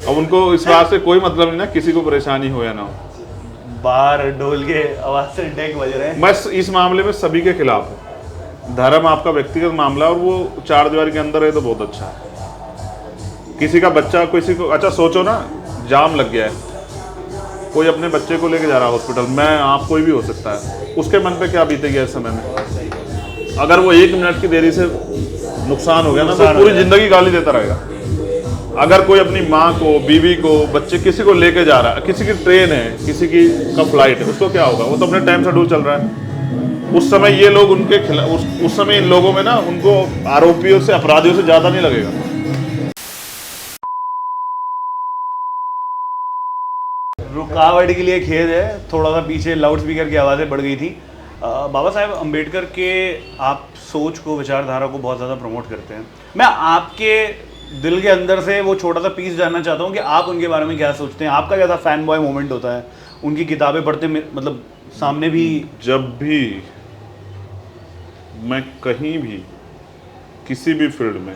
अब उनको इस बात से कोई मतलब नहीं ना किसी को परेशानी हो या ना हो। बाहर ढोल के आवाज से डेक बज रहे हैं। मैं इस मामले में सभी के खिलाफ हूँ। धर्म आपका व्यक्तिगत मामला और वो 4 दीवार के अंदर है तो बहुत अच्छा है। किसी का बच्चा किसी को, अच्छा सोचो ना, जाम लग गया है, कोई अपने बच्चे को लेके जा रहा है हॉस्पिटल, मैं आप कोई भी हो सकता है, उसके मन पे क्या बीतेगी इस समय में? अगर वो 1 मिनट की देरी से नुकसान हो गया ना तो पूरी जिंदगी गाली देता रहेगा। अगर कोई अपनी माँ को, बीवी को, बच्चे किसी को लेके जा रहा है, किसी की ट्रेन है, किसी की का फ्लाइट है, उसको क्या होगा? वो तो अपने टाइम शेड्यूल चल रहा है, उस समय ये लोग उनके खिलाफ, उस समय इन लोगों में ना उनको आरोपियों से, अपराधियों से ज्यादा नहीं लगेगा। रुकावट के लिए खेद है, थोड़ा सा पीछे लाउड स्पीकर की आवाज़ें बढ़ गई थी। बाबा साहेब अम्बेडकर के आप सोच को, विचारधारा को बहुत ज़्यादा प्रमोट करते हैं। मैं आपके दिल के अंदर से वो छोटा सा पीस जानना चाहता हूँ कि आप उनके बारे में क्या सोचते हैं। आपका कैसा फैन बॉय मोमेंट होता है उनकी किताबें पढ़ते, मतलब सामने भी? जब भी मैं कहीं भी किसी भी फील्ड में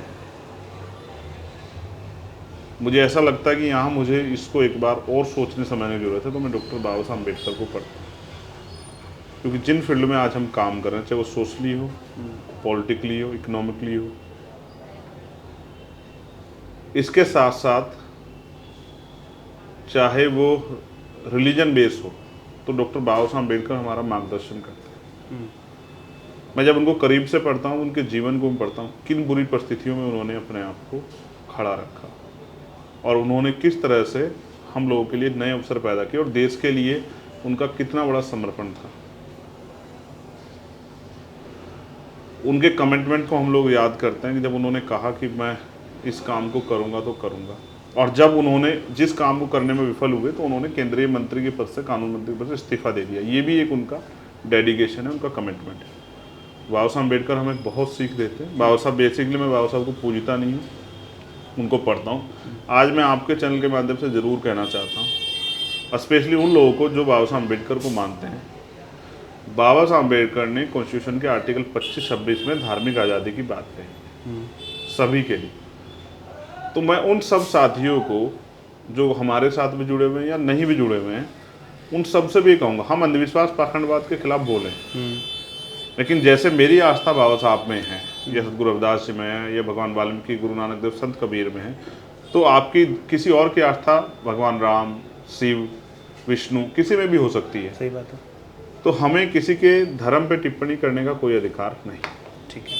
मुझे ऐसा लगता है कि यहाँ मुझे इसको एक बार और सोचने समझने की जरूरत है, तो मैं डॉक्टर बाबा साहब अम्बेडकर को पढ़ता हूँ। क्योंकि जिन फील्ड में आज हम काम कर रहे हैं, चाहे वो सोशली हो, पॉलिटिकली हो, इकोनॉमिकली हो, इसके साथ साथ चाहे वो रिलीजन बेस हो, तो डॉक्टर बाबा साहब अम्बेडकर हमारा मार्गदर्शन करते हैं। मैं जब उनको करीब से पढ़ता हूँ, उनके जीवन को मैं पढ़ता हूँ, किन बुरी परिस्थितियों में उन्होंने अपने आप को खड़ा रखा और उन्होंने किस तरह से हम लोगों के लिए नए अवसर पैदा किए और देश के लिए उनका कितना बड़ा समर्पण था। उनके कमिटमेंट को हम लोग याद करते हैं कि जब उन्होंने कहा कि मैं इस काम को करूंगा तो करूंगा, और जब उन्होंने जिस काम को करने में विफल हुए तो उन्होंने केंद्रीय मंत्री के पद से, कानून मंत्री के पद से इस्तीफा दे दिया। ये भी एक उनका डेडिकेशन है, उनका कमिटमेंट है। बाबा साहब अम्बेडकर हमें बहुत सीख देते हैं। बाबा साहब, बेसिकली मैं बाबा साहब को पूजता नहीं हूँ, उनको पढ़ता हूँ। आज मैं आपके चैनल के माध्यम से ज़रूर कहना चाहता हूँ, स्पेशली उन लोगों को जो बाबा साहब अम्बेडकर को मानते हैं, बाबा साहब अम्बेडकर ने कॉन्स्टिट्यूशन के आर्टिकल 25-26 में धार्मिक आज़ादी की बात कही सभी के लिए। तो मैं उन सब साथियों को जो हमारे साथ भी जुड़े हुए हैं या नहीं भी जुड़े हुए हैं, उन सब से भी कहूँगा, हम अंधविश्वास, पाखंडवाद के खिलाफ बोलें, लेकिन जैसे मेरी आस्था बाबा साहब में है, या सतगुरु रविदास जी में है, या भगवान वाल्मीकि, गुरु नानक देव, संत कबीर में है, तो आपकी किसी और की आस्था भगवान राम, शिव, विष्णु, किसी में भी हो सकती है। सही बात है। तो हमें किसी के धर्म पे टिप्पणी करने का कोई अधिकार नहीं। ठीक है,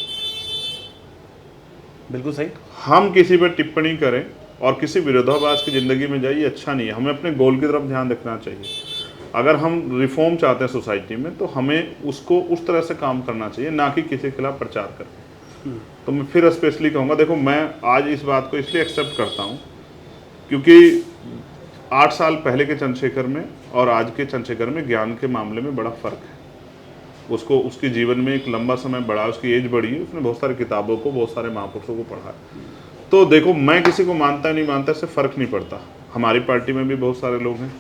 बिल्कुल सही। हम किसी पर टिप्पणी करें और किसी विरोधाभास की ज़िंदगी में जाइए, अच्छा नहीं है। हमें अपने गोल की तरफ ध्यान रखना चाहिए। अगर हम रिफॉर्म चाहते हैं सोसाइटी में, तो हमें उसको उस तरह से काम करना चाहिए, ना कि किसी के खिलाफ प्रचार करके। तो मैं फिर स्पेशली कहूँगा, देखो मैं आज इस बात को इसलिए एक्सेप्ट करता हूँ क्योंकि 8 साल पहले के चंद्रशेखर में और आज के चंद्रशेखर में ज्ञान के मामले में बड़ा फ़र्क है। उसको उसके जीवन में एक लंबा समय बढ़ा, उसकी एज बढ़ी है, उसने बहुत सारी किताबों को, बहुत सारे महापुरुषों को पढ़ा है। तो देखो, मैं किसी को मानता नहीं मानता, इससे फ़र्क नहीं पड़ता। हमारी पार्टी में भी बहुत सारे लोग हैं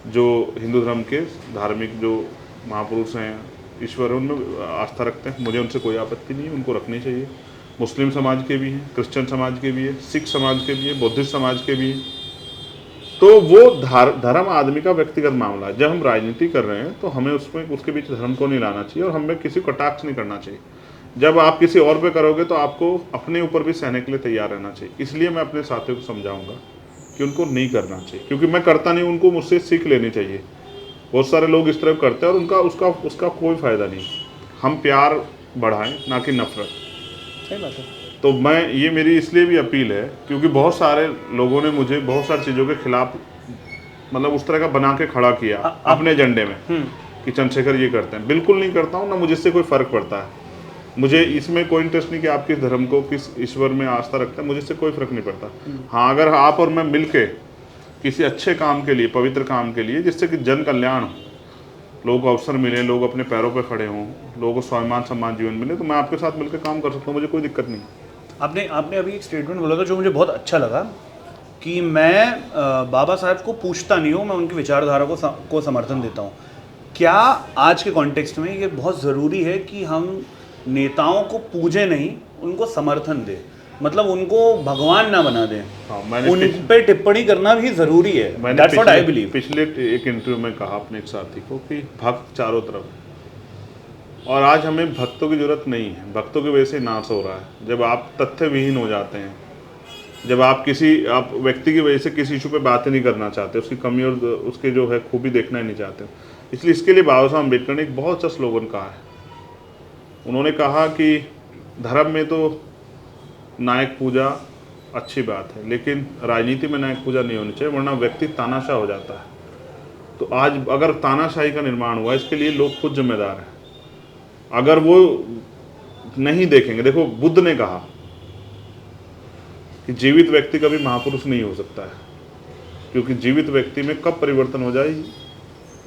जो हिंदू धर्म के धार्मिक जो महापुरुष हैं, ईश्वर है, उनमें आस्था रखते हैं। मुझे उनसे कोई आपत्ति नहीं है, उनको रखनी चाहिए। मुस्लिम समाज के भी हैं, क्रिश्चियन समाज के भी है, सिख समाज के भी है, बौद्धिस्ट समाज के भी हैं। तो वो धर्म आदमी का व्यक्तिगत मामला है। जब हम राजनीति कर रहे हैं तो हमें उसमें उसके बीच धर्म को नहीं लाना चाहिए और हमें किसी को कटाक्ष नहीं करना चाहिए। जब आप किसी और पे करोगे तो आपको अपने ऊपर भी सहने के लिए तैयार रहना चाहिए। इसलिए मैं अपने साथियों को समझाऊंगा कि उनको नहीं करना चाहिए, क्योंकि मैं करता नहीं, उनको मुझसे सीख लेनी चाहिए। बहुत सारे लोग इस तरह करते हैं और उसका कोई फ़ायदा नहीं। हम प्यार बढ़ाएं, ना कि नफरत। सही बात है। तो मैं, ये मेरी इसलिए भी अपील है क्योंकि बहुत सारे लोगों ने मुझे बहुत सारी चीज़ों के खिलाफ, मतलब उस तरह का बना के खड़ा किया अपने एजेंडे में कि चंद्रशेखर ये करते हैं। बिल्कुल नहीं करता हूँ, ना मुझे इससे कोई फ़र्क पड़ता है। मुझे इसमें कोई इंटरेस्ट नहीं कि आप किस धर्म को, किस ईश्वर में आस्था रखते हैं, मुझे इससे कोई फ़र्क नहीं पड़ता। हाँ, अगर आप और मैं मिल के किसी अच्छे काम के लिए, पवित्र काम के लिए, जिससे कि जन कल्याण हो, लोगों को अवसर मिले, लोग अपने पैरों पर खड़े हों, लोगों को स्वाभिमान सम्मान जीवन मिले, तो मैं आपके साथ मिलकर काम कर सकता हूँ, मुझे कोई दिक्कत नहीं। आपने अभी एक स्टेटमेंट बोला था जो मुझे बहुत अच्छा लगा कि मैं बाबा साहब को पूछता नहीं हूँ, मैं उनकी विचारधारा को समर्थन देता हूँ। क्या आज के कॉन्टेक्स्ट में ये बहुत ज़रूरी है कि हम नेताओं को पूजें नहीं, उनको समर्थन दें, मतलब उनको भगवान ना बना दें? हाँ, उन पे टिप्पणी करना भी ज़रूरी है। That's what I believe। पिछले एक इंटरव्यू में कहा अपने एक साथी को कि भक्त चारों तरफ है और आज हमें भक्तों की जरूरत नहीं है। भक्तों की वजह से नाश हो रहा है। जब आप तथ्य विहीन हो जाते हैं, जब आप व्यक्ति की वजह से किसी इशू पे बातें नहीं करना चाहते, उसकी कमी और उसके जो है खूबी देखना ही नहीं चाहते, इसलिए इसके लिए बाबा साहब अम्बेडकर ने एक बहुत अच्छा स्लोगन कहा है। उन्होंने कहा कि धर्म में तो नायक पूजा अच्छी बात है, लेकिन राजनीति में नायक पूजा नहीं होनी चाहिए, वरना व्यक्ति तानाशाह हो जाता है। तो आज अगर तानाशाही का निर्माण हुआ, इसके लिए लोग खुद जिम्मेदार हैं। अगर वो नहीं देखेंगे, देखो बुद्ध ने कहा कि जीवित व्यक्ति कभी महापुरुष नहीं हो सकता है, क्योंकि जीवित व्यक्ति में कब परिवर्तन हो जाए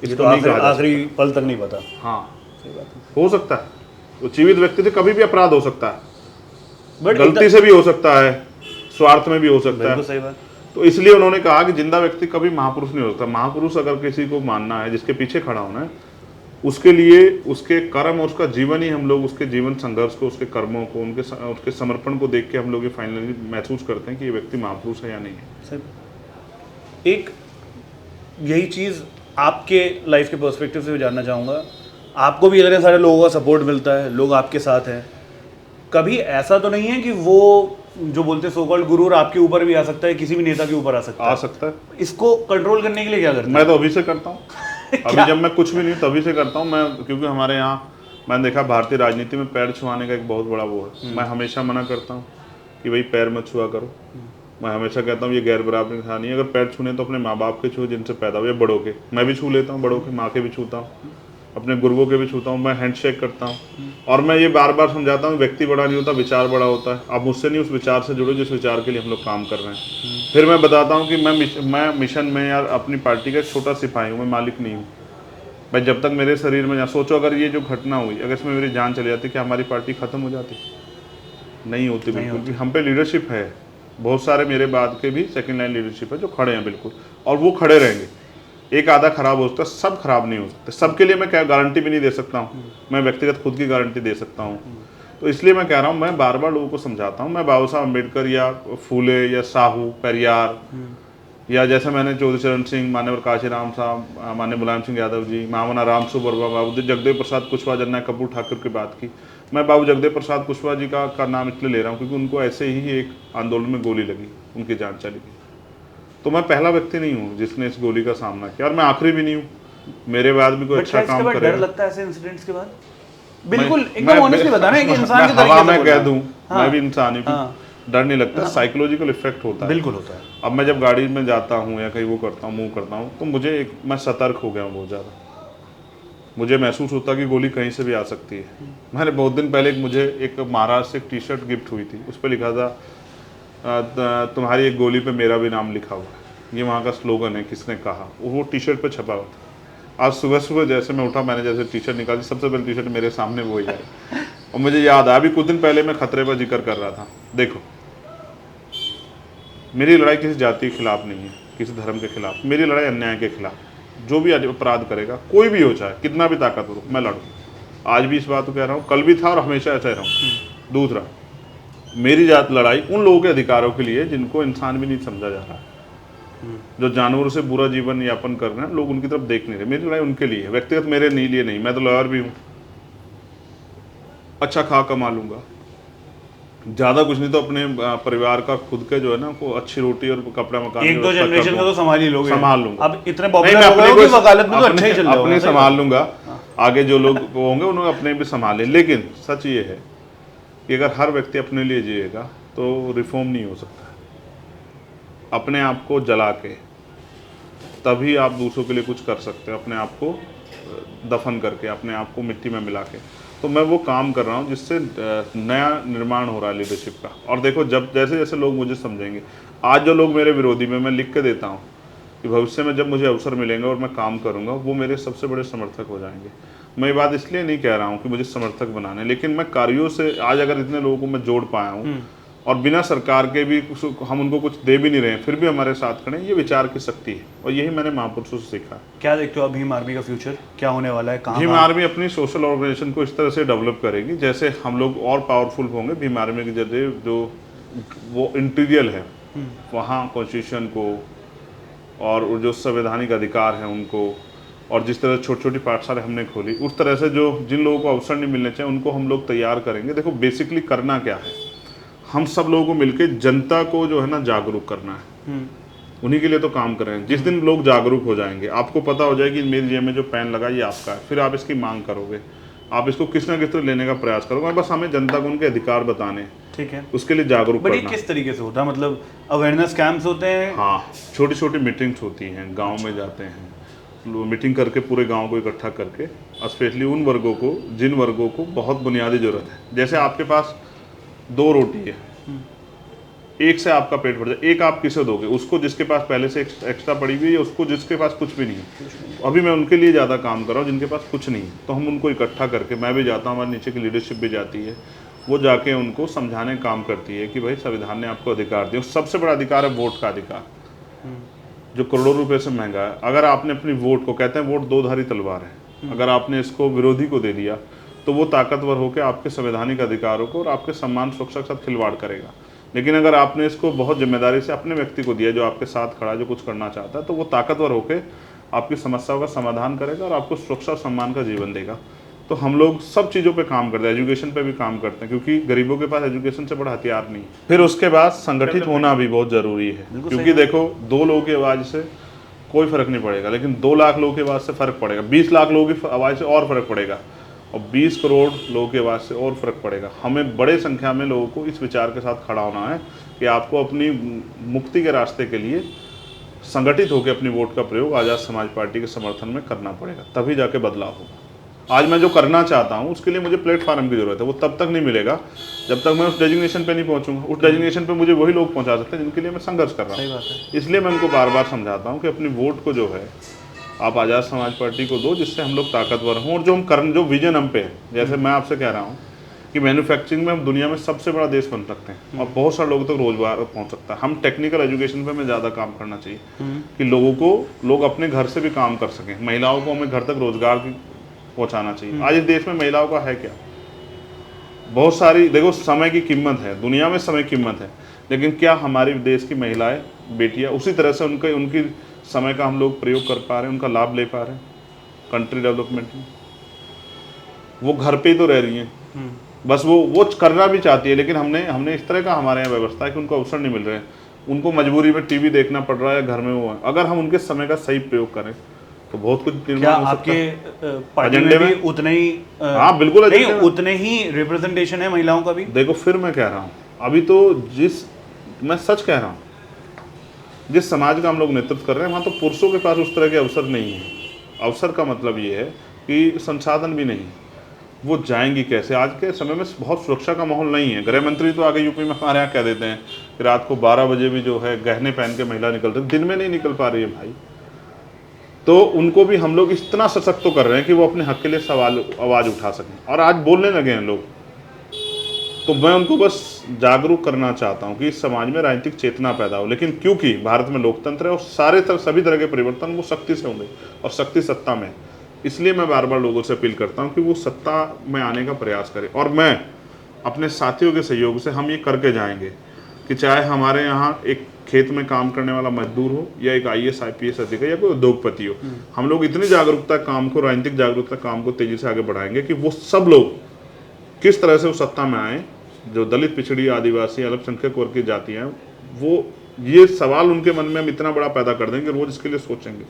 इसको नहीं कहा जा आखिरी पल तक नहीं पता। हाँ, सही बात है। हो सकता है, वो जीवित व्यक्ति से कभी भी अपराध हो सकता है, बट गलती से भी हो सकता है, स्वार्थ में भी हो सकता है। सही बात। तो इसलिए उन्होंने कहा कि जिंदा व्यक्ति कभी महापुरुष नहीं हो सकता। महापुरुष अगर किसी को मानना है, जिसके पीछे खड़ा होना है, उसके लिए उसके कर्म और उसका जीवन ही हम लोग उसके जीवन संघर्ष को, उसके कर्मों को, उसके समर्पण को देख के हम लोग ये फाइनली महसूस करते हैं कि ये व्यक्ति महापुरुष है या नहीं है। एक यही चीज़ आपके लाइफ के पर्सपेक्टिव से जानना चाहूँगा, आपको भी इतने सारे लोगों का सपोर्ट मिलता है, लोग आपके साथ हैं, कभी ऐसा तो नहीं है कि वो जो बोलते हैं सो कॉल्ड गुरु आपके ऊपर भी आ सकता है, किसी भी नेता के ऊपर आ सकता है? इसको कंट्रोल करने के लिए क्या करते हैं? मैं तो अभी से करता हूँ। अभी जब मैं कुछ भी नहीं तभी से करता हूँ मैं, क्योंकि हमारे यहाँ मैंने देखा भारतीय राजनीति में पैर छुआने का एक बहुत बड़ा वो है। मैं हमेशा मना करता हूँ कि भाई पैर मत छुआ करो। मैं हमेशा कहता हूँ ये गैर बराबरी का नहीं है। अगर पैर छूने तो अपने माँ बाप के छू, जिनसे पैदा हुए, बड़ों के। मैं भी छू लेता हूँ, बड़ों के, माँ के भी छूता हूँ, अपने गुरुओं के भी छूता हूँ, मैं हैंडशेक करता हूँ। और मैं ये बार बार समझाता हूँ, व्यक्ति बड़ा नहीं होता, विचार बड़ा होता है। आप मुझसे नहीं, उस विचार से जुड़ो जिस विचार के लिए हम लोग काम कर रहे हैं। फिर मैं बताता हूँ कि मैं मिशन में या अपनी पार्टी का छोटा सिपाही हूँ, मैं मालिक नहीं हूँ। भाई जब तक मेरे शरीर में, सोचो अगर ये जो घटना हुई, अगर इसमें मेरी जान चली जाती, क्या हमारी पार्टी खत्म हो जाती? नहीं होती बिल्कुल भी। हम पे लीडरशिप है, बहुत सारे मेरे बाद के भी सेकंड लाइन लीडरशिप है जो खड़े हैं बिल्कुल, और वो खड़े रहेंगे। एक आधा खराब हो सकता है, सब खराब नहीं हो सकते। सबके लिए मैं क्या गारंटी भी नहीं दे सकता हूँ, मैं व्यक्तिगत खुद की गारंटी दे सकता हूँ। तो इसलिए मैं कह रहा हूँ, मैं बार बार लोगों को समझाता हूँ। मैं बाबा साहब अम्बेडकर या फूले या साहू, पेरियार, या जैसे मैंने चौधरी चरण सिंह, माननीय काशीराम साहब, माननीय मुलायम सिंह यादव जी, मामना राम सुबर्मा, बाबू जगदेव प्रसाद कुशवाहा, जनना कपूर ठाकुर की बात की। मैं बाबू जगदेव प्रसाद कुशवाहा जी का नाम इसलिए ले रहा हूँ क्योंकि उनको ऐसे ही एक आंदोलन में गोली लगी, उनकी जान चली गई। तो मैं पहला व्यक्ति नहीं हूँ जिसने इस गोली का सामना किया, और मैं आखिरी भी नहीं हूँ। मेरे बाद भी कोई अच्छा काम करेगा। डर लगता है ऐसे इंसिडेंट्स के बाद? बिल्कुल एकदम ऑनेस्टली बताना है कि इंसान के तरीके से मैं कह दूं, मैं भी इंसान ही हूँ, डर नहीं लगता। साइकोलॉजिकल इफेक्ट होता है, बिल्कुल होता है। अब मैं जब गाड़ी में जाता हूँ या कहीं वो करता हूँ, मूव करता हूँ, तो मैं सतर्क हो गया हूँ बहुत ज़्यादा। मुझे महसूस होता कि गोली कहीं से भी आ सकती है। मैंने बहुत दिन पहले मुझे एक महाराष्ट्र से एक टी शर्ट गिफ्ट हुई थी, उस पर लिखा था तुम्हारी एक गोली पे मेरा भी नाम लिखा हुआ है। ये वहाँ का स्लोगन है, किसने कहा, वो टी शर्ट पे छपा हुआ था। आज सुबह सुबह जैसे मैं उठा, मैंने जैसे टी शर्ट निकाली, सबसे पहले टी शर्ट मेरे सामने वो ही आई। और मुझे याद आया, अभी कुछ दिन पहले मैं खतरे पर जिक्र कर रहा था। देखो, मेरी लड़ाई किसी जाति के खिलाफ नहीं है, किसी धर्म के खिलाफ, मेरी लड़ाई अन्याय के खिलाफ। जो भी अपराध करेगा, कोई भी हो, चाहे कितना भी ताकतवर हो, मैं लड़ूँ। आज भी इस बात को कह रहा हूँ, कल भी था और हमेशा ऐसा रहूँ। दूसरा, मेरी लड़ाई उन लोगों के अधिकारों के लिए जिनको इंसान भी नहीं समझा जा रहा है, जो जानवरों से बुरा जीवन यापन कर रहे हैं, लोग उनकी तरफ देख नहीं रहे। मेरी लड़ाई उनके लिए है, व्यक्तिगत मेरे लिए नहीं। मैं तो लॉयर भी हूँ, अच्छा खा कमा लूंगा, ज्यादा कुछ नहीं तो अपने परिवार का, खुद के जो है ना, को अच्छी रोटी और कपड़ा मकान, एक दो जनरेशन का तो संभाल ही लोगे, संभाल लूंगा। अब इतने पॉपुलर हो गए हो कि वकालत में तो अच्छा ही चल रहा है, अपने संभाल लूंगा। आगे जो लोग होंगे उन्होंने अपने भी संभाले। लेकिन सच ये है कि अगर हर व्यक्ति अपने लिए जिएगा तो रिफॉर्म नहीं हो सकता। अपने आप को जला के तभी आप दूसरों के लिए कुछ कर सकते हो, अपने आप को दफन करके, अपने आप को मिट्टी में मिला के। तो मैं वो काम कर रहा हूँ जिससे नया निर्माण हो रहा है लीडरशिप का। और देखो, जब जैसे जैसे लोग मुझे समझेंगे, आज जो लोग मेरे विरोधी में, मैं लिख के देता हूँ कि भविष्य में जब मुझे अवसर मिलेंगे और मैं काम करूँगा, वो मेरे सबसे बड़े समर्थक हो जाएंगे। मैं ये बात इसलिए नहीं कह रहा हूँ कि मुझे समर्थक बनाने, लेकिन मैं कार्यों से आज अगर इतने लोगों को मैं जोड़ पाया हूँ, और बिना सरकार के भी हम उनको कुछ दे भी नहीं रहे हैं, फिर भी हमारे साथ खड़े, ये विचार की शक्ति है। और यही मैंने महापुरुषों से सीखा। क्या देखते हो भीम आर्मी का फ्यूचर क्या होने वाला है? भीम आर्मी अपनी सोशल ऑर्गेनाइजेशन को इस तरह से डेवलप करेगी, जैसे हम लोग और पावरफुल होंगे। भीम आर्मी के जरिए जो वो इंटीरियल है, वहाँ कॉन्स्टिट्यूशन को और जो संवैधानिक अधिकार हैं उनको, और जिस तरह छोटी छोटी पाठशाला हमने खोली, उस तरह से जो जिन लोगों को अवसर नहीं मिलने चाहिए उनको हम लोग तैयार करेंगे। देखो, बेसिकली करना क्या है, हम सब लोगों को मिलकर जनता को जो है ना जागरूक करना है। उन्हीं के लिए तो काम कर रहे हैं। जिस दिन लोग जागरूक हो जाएंगे, आपको पता हो जाएगा कि मेरी जेब में जो पेन लगा ये आपका है, फिर आप इसकी मांग करोगे, आप इसको किस ना किस तरह लेने का प्रयास करोगे। बस हमें जनता को उनके अधिकार बताने, ठीक है, उसके लिए जागरूक करना। किस तरीके से होता है? मतलब अवेयरनेस कैंप्स होते हैं? हाँ, छोटी छोटी मीटिंग्स होती हैं, गाँव में जाते हैं, मीटिंग करके पूरे गांव को इकट्ठा करके, स्पेशली उन वर्गों को जिन वर्गों को बहुत बुनियादी ज़रूरत है। जैसे आपके पास 2 रोटी है, एक से आपका पेट भर जाए, एक आप किसे दोगे? उसको जिसके पास पहले से एक्स्ट्रा पड़ी हुई है, या उसको जिसके पास कुछ भी नहीं है। अभी मैं उनके लिए ज़्यादा काम कर रहा हूँ जिनके पास कुछ नहीं है, तो हम उनको इकट्ठा करके, मैं भी जाता हूँ, हमारे नीचे की लीडरशिप भी जाती है, वो जाके उनको समझाने का काम करती है कि भाई संविधान ने आपको अधिकार दिया। सबसे बड़ा अधिकार है वोट का अधिकार, जो करोड़ों रुपए से महंगा है। अगर आपने अपनी वोट को, कहते हैं वोट 2 धारी तलवार है, अगर आपने इसको विरोधी को दे दिया तो वो ताकतवर होकर आपके संवैधानिक अधिकारों को और आपके सम्मान सुरक्षा के साथ खिलवाड़ करेगा। लेकिन अगर आपने इसको बहुत जिम्मेदारी से अपने व्यक्ति को दिया जो आपके साथ खड़ा, जो कुछ करना चाहता है, तो वो ताकतवर होकर आपकी समस्याओं का समाधान करेगा और आपको सुरक्षा और सम्मान का जीवन देगा। तो हम लोग सब चीज़ों पे काम करते हैं, एजुकेशन पे भी काम करते हैं, क्योंकि गरीबों के पास एजुकेशन से बड़ा हथियार नहीं। फिर उसके बाद संगठित होना भी बहुत ज़रूरी है, क्योंकि देखो 2 लोगों की आवाज़ से कोई फर्क नहीं पड़ेगा, लेकिन 2 लाख लोगों की आवाज़ से फ़र्क पड़ेगा, 20 लाख लोगों की आवाज़ से और फर्क पड़ेगा, और 20 करोड़ लोगों की आवाज़ से और फर्क पड़ेगा। हमें बड़े संख्या में लोगों को इस विचार के साथ खड़ा होना है कि आपको अपनी मुक्ति के रास्ते के लिए संगठित होकर अपनी वोट का प्रयोग आज़ाद समाज पार्टी के समर्थन में करना पड़ेगा, तभी जाके बदलाव होगा। आज मैं जो करना चाहता हूँ उसके लिए मुझे प्लेटफॉर्म की ज़रूरत है, वो तब तक नहीं मिलेगा जब तक मैं उस डेजिग्नेशन पे नहीं पहुँचूंगा। उस डेजिग्नेशन पे मुझे वही लोग पहुँचा सकते हैं जिनके लिए मैं संघर्ष कर रहा हूँ। इसलिए मैं उनको बार बार समझाता हूँ कि अपनी वोट को जो है आप आज़ाद समाज पार्टी को दो, जिससे हम लोग ताकतवर हों, और जो विजन हम पे है, जैसे मैं आपसे कह रहा हूँ कि मैन्युफैक्चरिंग में हम दुनिया में सबसे बड़ा देश बन सकते हैं और बहुत सारे लोगों तक रोजगार पहुंच सकता है। हम टेक्निकल एजुकेशन पे हमें ज़्यादा काम करना चाहिए कि लोग अपने घर से भी काम कर सकें। महिलाओं को हमें घर तक रोजगार पहुंचाना चाहिए। आज इस देश में महिलाओं का है क्या? बहुत सारी, देखो समय की कीमत है, दुनिया में समय की कीमत है, लेकिन क्या हमारे देश की महिलाएं, बेटियां उसी तरह से उनकी समय का हम लोग प्रयोग कर पा रहे हैं, उनका लाभ ले पा रहे हैं कंट्री डेवलपमेंट में? वो घर पे ही तो रह रही हैं, बस वो करना भी चाहती है, लेकिन हमने इस तरह का हमारे यहाँ व्यवस्था है कि उनको अवसर नहीं मिल रहे हैं, उनको मजबूरी में टीवी देखना पड़ रहा है, घर में वो है। अगर हम उनके समय का सही प्रयोग करें तो बहुत कुछ क्या आपके पार्टी में भी उतना ही? हाँ बिल्कुल, नहीं उतने ही रिप्रेजेंटेशन है महिलाओं का भी? देखो फिर मैं कह रहा हूँ, अभी तो मैं सच कह रहा हूँ, जिस समाज का हम लोग नेतृत्व कर रहे हैं वहाँ तो पुरुषों के पास उस तरह के अवसर नहीं है। अवसर का मतलब ये है कि संसाधन भी नहीं है, वो जाएंगी कैसे? आज के समय में बहुत सुरक्षा का माहौल नहीं है। गृह मंत्री तो आगे यूपी में हमारे यहाँ कह देते हैं कि रात को 12 बजे भी जो है गहने पहन के महिला निकल रही, दिन में नहीं निकल पा रही है भाई। तो उनको भी हम लोग इतना सशक्त तो कर रहे हैं कि वो अपने हक के लिए आवाज़ उठा सकें, और आज बोलने लगे हैं लोग। तो मैं उनको बस जागरूक करना चाहता हूँ कि इस समाज में राजनीतिक चेतना पैदा हो, लेकिन क्योंकि भारत में लोकतंत्र है और सभी तरह के परिवर्तन वो शक्ति से होंगे, और शक्ति सत्ता में, इसलिए मैं बार बार लोगों से अपील करता हूँ कि वो सत्ता में आने का प्रयास करें। और मैं अपने साथियों के सहयोग से हम ये करके जाएंगे कि चाहे हमारे यहाँ एक खेत में काम करने वाला मजदूर हो, या एक IAS IPS अधिकारी, या कोई उद्योगपति हो, हम लोग इतनी जागरूकता काम को, राजनीतिक जागरूकता काम को तेजी से आगे बढ़ाएंगे कि वो सब लोग किस तरह से वो सत्ता में आए, जो दलित, पिछड़ी, आदिवासी, अल्पसंख्यक वर्ग की जातियाँ हैं, वो ये सवाल उनके मन में हम इतना बड़ा पैदा कर देंगे, रोज इसके लिए सोचेंगे।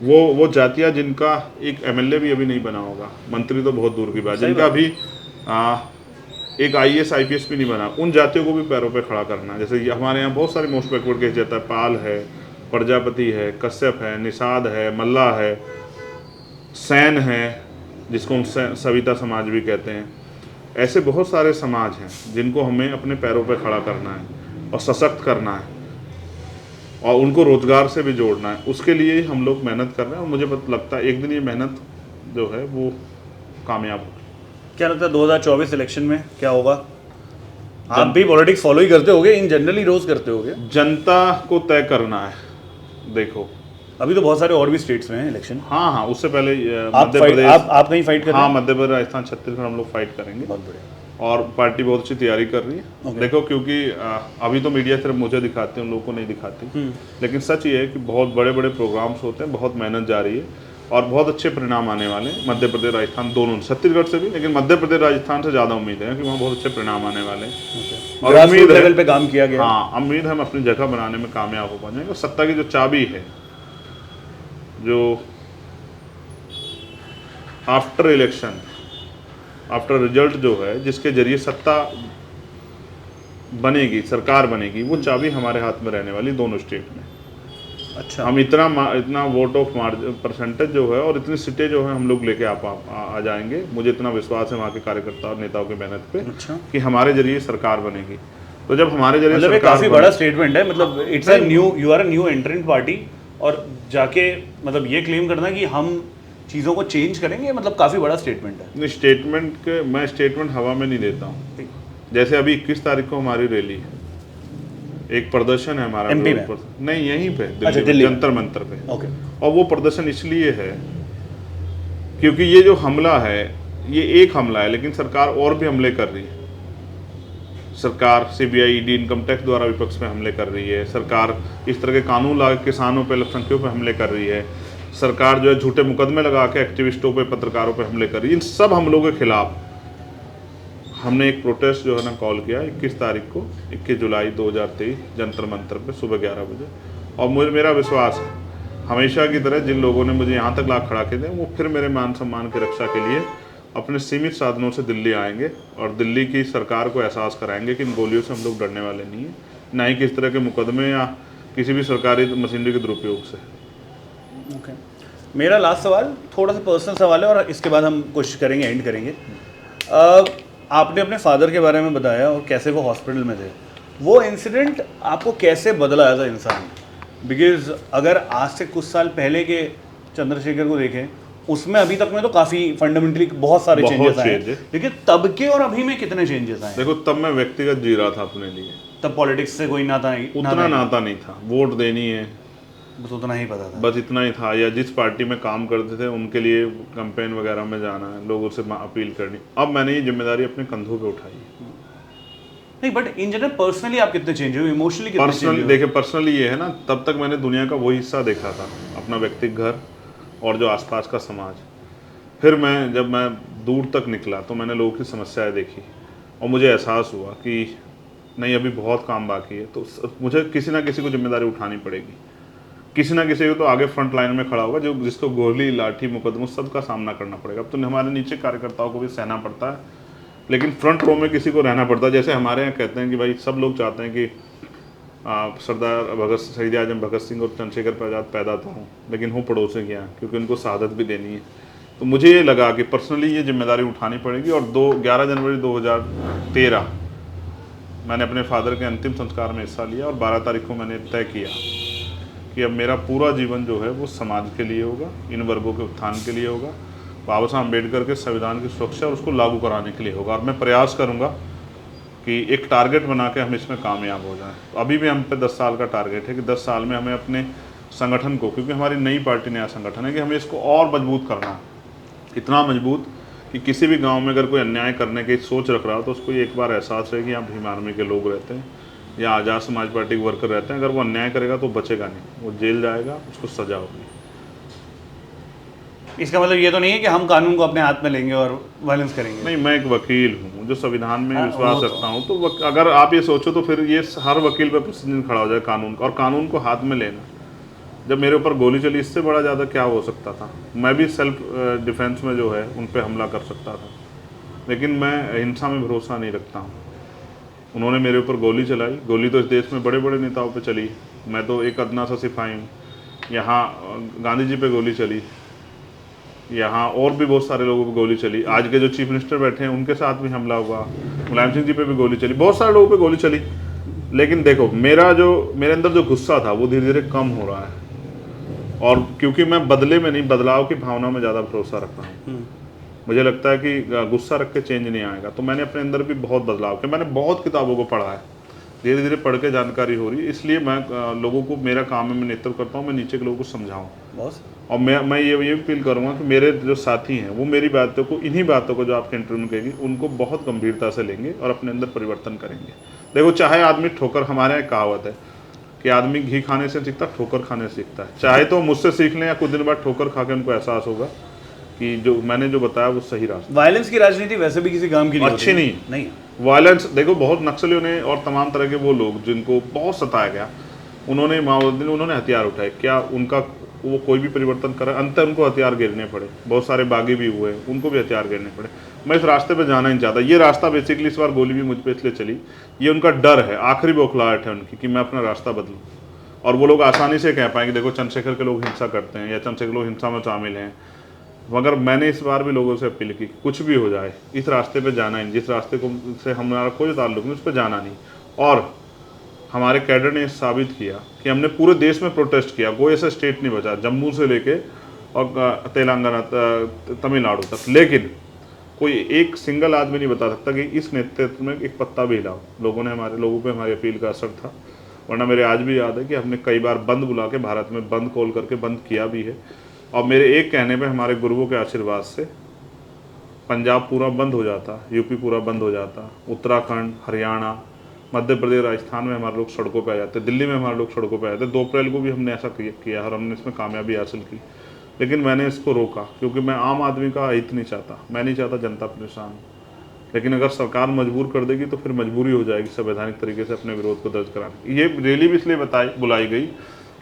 वो जातियाँ जिनका एक MLA भी अभी नहीं बना होगा, मंत्री तो बहुत दूर की बात, जिनका भी एक IAS IPS भी नहीं बना, उन जातियों को भी पैरों पे खड़ा करना है। जैसे हमारे यहाँ बहुत सारे मोस्ट बैकवर्ड केस जाता है, पाल है, प्रजापति है, कश्यप है, निषाद है, मल्ला है, सैन है, जिसको हम सविता समाज भी कहते हैं। ऐसे बहुत सारे समाज हैं जिनको हमें अपने पैरों पे खड़ा करना है और सशक्त करना है, और उनको रोजगार से भी जोड़ना है। उसके लिए हम लोग मेहनत कर रहे हैं, और मुझे लगता है एक दिन ये मेहनत जो है वो कामयाब होगी। क्या लगता है 2024 इलेक्शन में क्या होगा? आप भी पॉलिटिक्स फॉलो ही करते होगे, इन जनरली रोज करते होगे। जनता को तय करना है। देखो अभी तो बहुत सारे और भी स्टेट्स में हैं इलेक्शन। हाँ, उससे पहले मध्य प्रदेश, आप कहीं फाइट कर रहे हैं? हाँ, मध्य प्रदेश, राजस्थान, छत्तीसगढ़ हम लोग फाइट करेंगे। बहुत बढ़िया। और पार्टी बहुत अच्छी तैयारी कर रही है। देखो क्योंकि अभी तो मीडिया सिर्फ मुझे दिखाती है, उन लोगों को नहीं दिखाती, लेकिन सच ये है कि बहुत बड़े बड़े प्रोग्राम्स होते हैं, बहुत मेहनत जारी है, और बहुत अच्छे परिणाम आने वाले हैं। मध्य प्रदेश, राजस्थान दोनों, छत्तीसगढ़ से भी, लेकिन मध्य प्रदेश, राजस्थान से ज़्यादा उम्मीद है कि वहाँ बहुत अच्छे परिणाम आने वाले हैं। और उम्मीद लेवल पे काम किया गया। हाँ, उम्मीद है हम अपनी जगह बनाने में कामयाब हो पाएंगे। सत्ता की जो चाबी है, जो आफ्टर इलेक्शन, आफ्टर रिजल्ट जो है, जिसके जरिए सत्ता बनेगी, सरकार बनेगी, वो चाबी हमारे हाथ में रहने वाली दोनों स्टेट में। अच्छा। हम इतना वोट ऑफ परसेंटेज जो है और इतनी सीटें जो है हम लोग लेके आ जाएंगे। मुझे इतना विश्वास है वहाँ के कार्यकर्ता और नेताओं की मेहनत पे अच्छा। कि हमारे जरिए सरकार बनेगी। तो जब हमारे जरिए मतलब ये सरकार काफी बड़ा स्टेटमेंट है, मतलब it's a new, you are a new entrant party, और जाके मतलब ये क्लेम करना कि हम चीज़ों को चेंज करेंगे, मतलब काफ़ी बड़ा स्टेटमेंट है। स्टेटमेंट के मैं स्टेटमेंट हवा में नहीं देता हूँ। जैसे अभी 21 तारीख को हमारी रैली है, एक प्रदर्शन है हमारा MP में? नहीं, यहीं पे अच्छा, दिल्ली दिल्ली में में। जंतर मंतर पे। ओके। और वो प्रदर्शन इसलिए है क्योंकि ये जो हमला है ये एक हमला है, लेकिन सरकार और भी हमले कर रही है। सरकार CBI ED इनकम टैक्स द्वारा विपक्ष पे हमले कर रही है। सरकार इस तरह के कानून ला के किसानों पे, अल्पसंख्यकों पे हमले कर रही है। सरकार जो है झूठे मुकदमे लगा के एक्टिविस्टों पे, पत्रकारों पे हमले कर रही है। इन सब हमलों के खिलाफ हमने एक प्रोटेस्ट जो है ना कॉल किया 21 तारीख को, 21 जुलाई 2023 जंतर मंतर पे सुबह 11 बजे। और मेरा विश्वास है हमेशा की तरह जिन लोगों ने मुझे यहाँ तक ला खड़ा के दिया, वो फिर मेरे मान सम्मान की रक्षा के लिए अपने सीमित साधनों से दिल्ली आएंगे और दिल्ली की सरकार को एहसास कराएंगे कि इन गोलियों से हम लोग डरने वाले नहीं हैं, ना ही किस तरह के मुकदमे या किसी भी सरकारी मशीनरी के दुरुपयोग से। ओके। मेरा लास्ट सवाल थोड़ा सा पर्सनल सवाल है, और इसके बाद हम कोशिश करेंगे एंड करेंगे। आपने अपने फादर के बारे में बताया और कैसे वो हॉस्पिटल में थे। वो इंसिडेंट आपको कैसे बदला एज अ इंसान? बिकॉज अगर आज से कुछ साल पहले के चंद्रशेखर को देखें, उसमें अभी तक में तो काफ़ी फंडामेंटली बहुत सारे चेंजेस आए हैं, लेकिन तब के और अभी में कितने चेंजेस आए? देखो, तब मैं व्यक्तिगत जी रहा था अपने लिए, तब पॉलिटिक्स से कोई नाता नहीं था। वोट देनी है बस उतना ही पता था, बस इतना ही था। या जिस पार्टी में काम करते थे उनके लिए कैंपेन वगैरह में जाना है, लोगों से अपील करनी। अब मैंने ये जिम्मेदारी अपने कंधों पे उठाई है। नहीं, बट इन जनरल पर्सनली आप कितने चेंज हुए, इमोशनली कितने चेंज हुए? देखिए, पर्सनली ये है ना, तब तक मैंने दुनिया का वही हिस्सा देखा था, अपना व्यक्तिगत घर और जो आसपास का समाज। फिर जब मैं दूर तक निकला तो मैंने लोगों की समस्याएं देखी और मुझे एहसास हुआ कि नहीं, अभी बहुत काम बाकी है। तो मुझे किसी ना किसी को जिम्मेदारी उठानी पड़ेगी। किसी ना किसी को तो आगे फ्रंट लाइन में खड़ा होगा, जिसको गोली, लाठी, मुकदमों सबका सामना करना पड़ेगा। अब तो हमारे नीचे कार्यकर्ताओं को भी सहना पड़ता है, लेकिन फ्रंट रो में किसी को रहना पड़ता है। जैसे हमारे यहाँ कहते हैं कि भाई सब लोग चाहते हैं कि सरदार शहीद आजम भगत सिंह और चंद्रशेखर आज़ाद पैदा तो हों, लेकिन हूँ पड़ोसी के यहाँ, क्योंकि उनको शहादत भी देनी है। तो मुझे ये लगा कि पर्सनली ये जिम्मेदारी उठानी पड़ेगी। और 11 जनवरी 2013 मैंने अपने फादर के अंतिम संस्कार में हिस्सा लिया और 12 तारीख को मैंने तय किया कि अब मेरा पूरा जीवन जो है वो समाज के लिए होगा, इन वर्गों के उत्थान के लिए होगा, बाबा साहब अम्बेडकर के संविधान की सुरक्षा और उसको लागू कराने के लिए होगा। और मैं प्रयास करूंगा कि एक टारगेट बना के हम इसमें कामयाब हो जाएं। तो अभी भी हम पे 10 साल का टारगेट है कि 10 साल में हमें अपने संगठन को, क्योंकि हमारी नई पार्टी नया संगठन है, कि हमें इसको और मजबूत करना है। इतना मजबूत कि किसी भी गाँव में अगर कोई अन्याय करने की सोच रख रहा हो तो उसको एक बार एहसास रहे कि यहाँ भीम आर्मी के लोग रहते हैं या आज़ाद समाज पार्टी के वर्कर रहते हैं। अगर वो अन्याय करेगा तो बचेगा नहीं, वो जेल जाएगा, उसको सजा होगी। इसका मतलब ये तो नहीं है कि हम कानून को अपने हाथ में लेंगे और वायलेंस करेंगे? नहीं, मैं एक वकील हूँ जो संविधान में विश्वास रखता हूँ। तो अगर आप ये सोचो तो फिर ये हर वकील पे प्रतिदिन खड़ा हो जाए कानून का, और कानून को हाथ में लेना। जब मेरे ऊपर गोली चली, इससे बड़ा ज़्यादा क्या हो सकता था? मैं भी सेल्फ डिफेंस में जो है उन पर हमला कर सकता था, लेकिन मैं हिंसा में भरोसा नहीं रखता हूँ। उन्होंने मेरे ऊपर गोली चलाई। गोली तो इस देश में बड़े बड़े नेताओं पे चली, मैं तो एक अदना सा सिपाही हूँ। यहाँ गांधी जी पे गोली चली, यहाँ और भी बहुत सारे लोगों पे गोली चली। आज के जो चीफ मिनिस्टर बैठे हैं उनके साथ भी हमला हुआ, मुलायम सिंह जी पे भी गोली चली, बहुत सारे लोगों पे गोली चली। लेकिन देखो, मेरे अंदर जो गुस्सा था वो धीरे धीरे कम हो रहा है, और क्योंकि मैं बदले में नहीं, बदलाव की भावना में ज़्यादा भरोसा रखता हूँ। मुझे लगता है कि गुस्सा रख के चेंज नहीं आएगा। तो मैंने अपने अंदर भी बहुत बदलाव किया। मैंने बहुत किताबों को पढ़ा है, धीरे धीरे पढ़ के जानकारी हो रही है। इसलिए मैं लोगों को, मेरा काम है, मैं नेतृत्व करता हूँ, मैं नीचे के लोगों को समझाऊँ। और मैं ये फील करूँगा कि मेरे जो साथी हैं वो मेरी बातों को, इन्हीं बातों को जो आपके इंटरव्यू में कहेंगे, उनको बहुत गंभीरता से लेंगे और अपने अंदर परिवर्तन करेंगे। देखो, चाहे आदमी ठोकर, हमारे यहाँ कहावत है कि आदमी घी खाने से सीखता, ठोकर खाने से सीखता है। चाहे तो मुझसे सीख लें या कुछ दिन बाद ठोकर खा के उनको एहसास होगा कि जो मैंने जो बताया वो सही रास्ता। वायलेंस की राजनीति वैसे भी किसी काम की अच्छी नहीं। वायलेंस देखो, बहुत नक्सलियों ने और तमाम तरह के वो लोग जिनको बहुत सताया गया, उन्होंने हथियार उठाए। क्या उनका वो कोई भी परिवर्तन करा? अंत उनको हथियार गिरने पड़े। बहुत सारे बागी भी हुए, उनको भी हथियार गिरने पड़े। मैं इस रास्ते पे जाना नहीं चाहता। ये रास्ता बेसिकली इस बार गोली भी मुझ पे इसलिए चली, ये उनका डर है, आखिरी बौखलाहट है उनकी कि मैं अपना रास्ता बदलूँ। और वो लोग आसानी से कह पाएंगे देखो चंद्रशेखर के लोग हिंसा करते हैं या चंद्रशेखर लोग हिंसा में शामिल हैं। मगर मैंने इस बार भी लोगों से अपील की कुछ भी हो जाए इस रास्ते पे जाना नहीं, जिस रास्ते को से हमारा कोई ताल्लुक नहीं उस पर जाना नहीं। और हमारे कैडर ने साबित किया कि हमने पूरे देश में प्रोटेस्ट किया, कोई ऐसा स्टेट नहीं बचा जम्मू से लेके और तेलंगाना तमिलनाडु तक, लेकिन कोई एक सिंगल आदमी नहीं बता सकता कि इस नेतृत्व में एक पत्ता भी हिला। लोगों ने हमारे लोगों पे हमारी अपील का असर था, वरना मेरे आज भी याद है कि हमने कई बार बंद बुला के भारत में बंद कॉल करके बंद किया भी है। और मेरे एक कहने पे हमारे गुरुओं के आशीर्वाद से पंजाब पूरा बंद हो जाता, यूपी पूरा बंद हो जाता, उत्तराखंड, हरियाणा, मध्य प्रदेश, राजस्थान में हमारे लोग सड़कों पर आ जाते, दिल्ली में हमारे लोग सड़कों पर आ जाते। 2 अप्रैल को भी हमने ऐसा किया और हमने इसमें कामयाबी हासिल की, लेकिन मैंने इसको रोका क्योंकि मैं आम आदमी का हित नहीं चाहता, मैं नहीं चाहता जनता परेशान हो। लेकिन अगर सरकार मजबूर कर देगी तो फिर मजबूरी हो जाएगी संवैधानिक तरीके से अपने विरोध को दर्ज कराने। ये रैली भी इसलिए बुलाई गई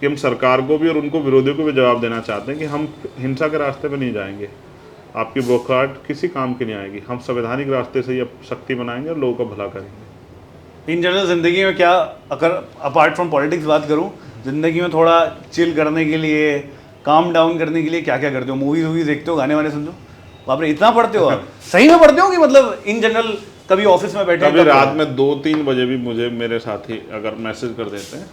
कि हम सरकार को भी और उनको विरोधियों को भी जवाब देना चाहते हैं कि हम हिंसा के रास्ते पर नहीं जाएंगे, आपकी बोखाट किसी काम की नहीं आएगी, हम संवैधानिक रास्ते से ये शक्ति बनाएंगे और लोगों का भला करेंगे। इन जनरल ज़िंदगी में क्या, अगर अपार्ट फ्रॉम पॉलिटिक्स बात करूं, ज़िंदगी में थोड़ा चिल करने के लिए, काम डाउन करने के लिए क्या क्या करते हो? मूवीज देखते हो, गाने वाने सुनते हो? बाप रे, इतना पढ़ते हो आप? सही में पढ़ते हो कि मतलब इन जनरल कभी ऑफिस में बैठे कभी रात में 2-3 बजे भी मुझे मेरे साथी अगर मैसेज कर देते हैं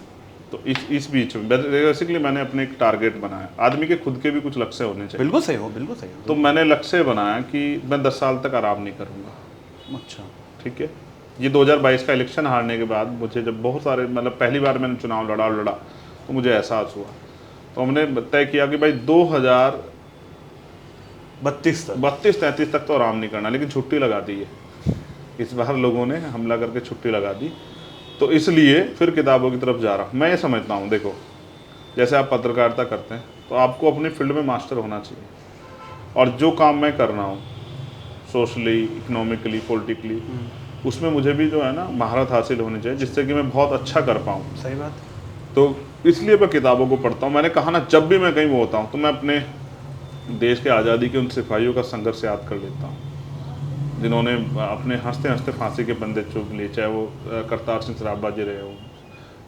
तो इस बीच में बेसिकली मैंने अपने एक टारगेट बनाया। आदमी के खुद के भी कुछ लक्ष्य होने चाहिए। बिल्कुल सही हो, बिल्कुल सही हो। तो मैंने लक्ष्य बनाया कि मैं 10 साल तक आराम नहीं करूँगा। अच्छा, ठीक है। ये 2022 का इलेक्शन हारने के बाद मुझे जब बहुत सारे मतलब पहली बार मैंने चुनाव लड़ा तो मुझे एहसास हुआ, तो हमने तय किया कि भाई 2032-33 तक तो आराम नहीं करना, लेकिन छुट्टी लगा दी है। इस बार लोगों ने हमला करके छुट्टी लगा दी, तो इसलिए फिर किताबों की तरफ जा रहा हूँ। मैं ये समझता हूँ, देखो जैसे आप पत्रकारिता करते हैं तो आपको अपनी फील्ड में मास्टर होना चाहिए, और जो काम मैं कर रहा हूँ सोशली, इकोनॉमिकली, पॉलिटिकली, उसमें मुझे भी जो है ना महारत हासिल होनी चाहिए जिससे कि मैं बहुत अच्छा कर पाऊँ। सही बात। तो इसलिए मैं किताबों को पढ़ता हूँ। मैंने कहा ना, जब भी मैं कहीं वो होता हूँ तो मैं अपने देश के आज़ादी के उन सिपाहियों का संघर्ष याद कर लेता हूँ जिन्होंने अपने हंसते हंसते फांसी के बंदे चूक लिए, चाहे वो करतार सिंह सराभा जी रहे हों,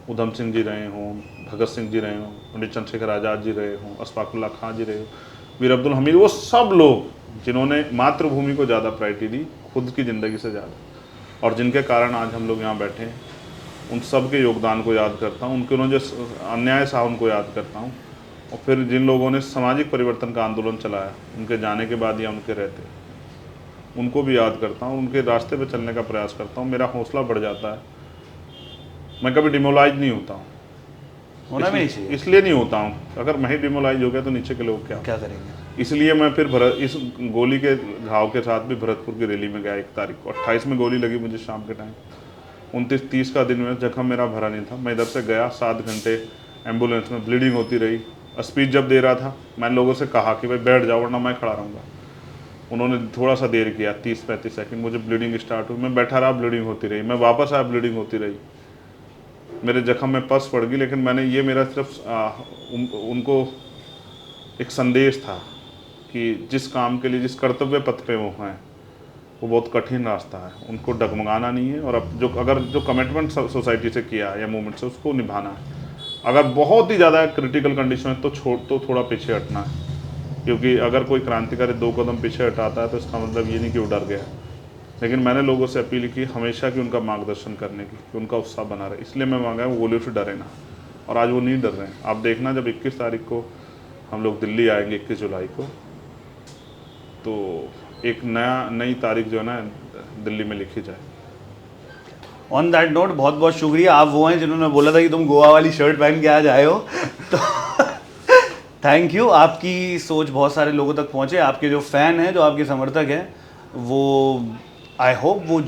उधम सिंह जी रहे हों, भगत सिंह जी रहे हों, पंडित चंद्रशेखर आज़ाद जी रहे हों, अशफाक उल्लाह खां जी रहे हों, वीर अब्दुल हमीद, वो सब लोग जिन्होंने मातृभूमि को ज़्यादा प्रायोरिटी दी खुद की ज़िंदगी से ज़्यादा, और जिनके कारण आज हम लोग यहाँ बैठे हैं, उन सब के योगदान को याद करता हूँ। उनके उन्होंने जो अन्याय सहा उनको याद करता हूँ, और फिर जिन लोगों ने सामाजिक परिवर्तन का आंदोलन चलाया उनके जाने के बाद या उनके रहते, उनको भी याद करता हूँ, उनके रास्ते पे चलने का प्रयास करता हूँ। मेरा हौसला बढ़ जाता है, मैं कभी डिमोलाइज नहीं होता हूँ। होना भी नहीं चाहिए। इसलिए नहीं होता हूँ, अगर मैं ही डिमोलाइज हो गया तो नीचे के लोग क्या करेंगे। इसलिए मैं फिर इस गोली के घाव के साथ भी भरतपुर की रैली में गया 1 तारीख को। 28 में गोली लगी मुझे शाम के टाइम, 29-30 का दिन में जख्म मेरा भरा नहीं था। मैं इधर से गया, 7 घंटे एम्बुलेंस में ब्लीडिंग होती रही। स्पीच जब दे रहा था मैंने लोगों से कहा कि भाई बैठ जाओ वरना मैं खड़ा रहूँगा। उन्होंने थोड़ा सा देर किया, 30-35 सेकंड, मुझे ब्लीडिंग स्टार्ट हुई, मैं बैठा रहा, ब्लीडिंग होती रही, मैं वापस आया, ब्लीडिंग होती रही, मेरे जख्म में पस पड़ गई। लेकिन मैंने ये मेरा सिर्फ उनको एक संदेश था कि जिस काम के लिए, जिस कर्तव्य पथ पे वो हैं, वो बहुत कठिन रास्ता है, उनको डगमगाना नहीं है, और अब अगर जो कमिटमेंट सोसाइटी से किया है या मूवमेंट से, उसको निभाना है। अगर बहुत ही ज़्यादा क्रिटिकल कंडीशन है तो थोड़ा पीछे हटना है, क्योंकि अगर कोई क्रांतिकारी 2 कदम पीछे हटाता है तो इसका मतलब ये नहीं कि वो डर गया। लेकिन मैंने लोगों से अपील की हमेशा कि उनका मार्गदर्शन करने की, कि उनका उत्साह बना रहे, इसलिए मैं मांगा वो गोलियों से डरे ना, और आज वो नहीं डर रहे हैं। आप देखना जब 21 तारीख को हम लोग दिल्ली आएंगे, 21 जुलाई को, तो एक नई तारीख जो है ना दिल्ली में लिखी जाए। ऑन दैट नोट, बहुत बहुत शुक्रिया। आप वो हैं जिन्होंने बोला था कि तुम गोवा वाली शर्ट पहन के आज आए हो, तो थैंक यू। आपकी सोच बहुत सारे लोगों तक पहुंचे। आपके जो फैन हैं, जो आपके समर्थक हैं, वो आई होप वो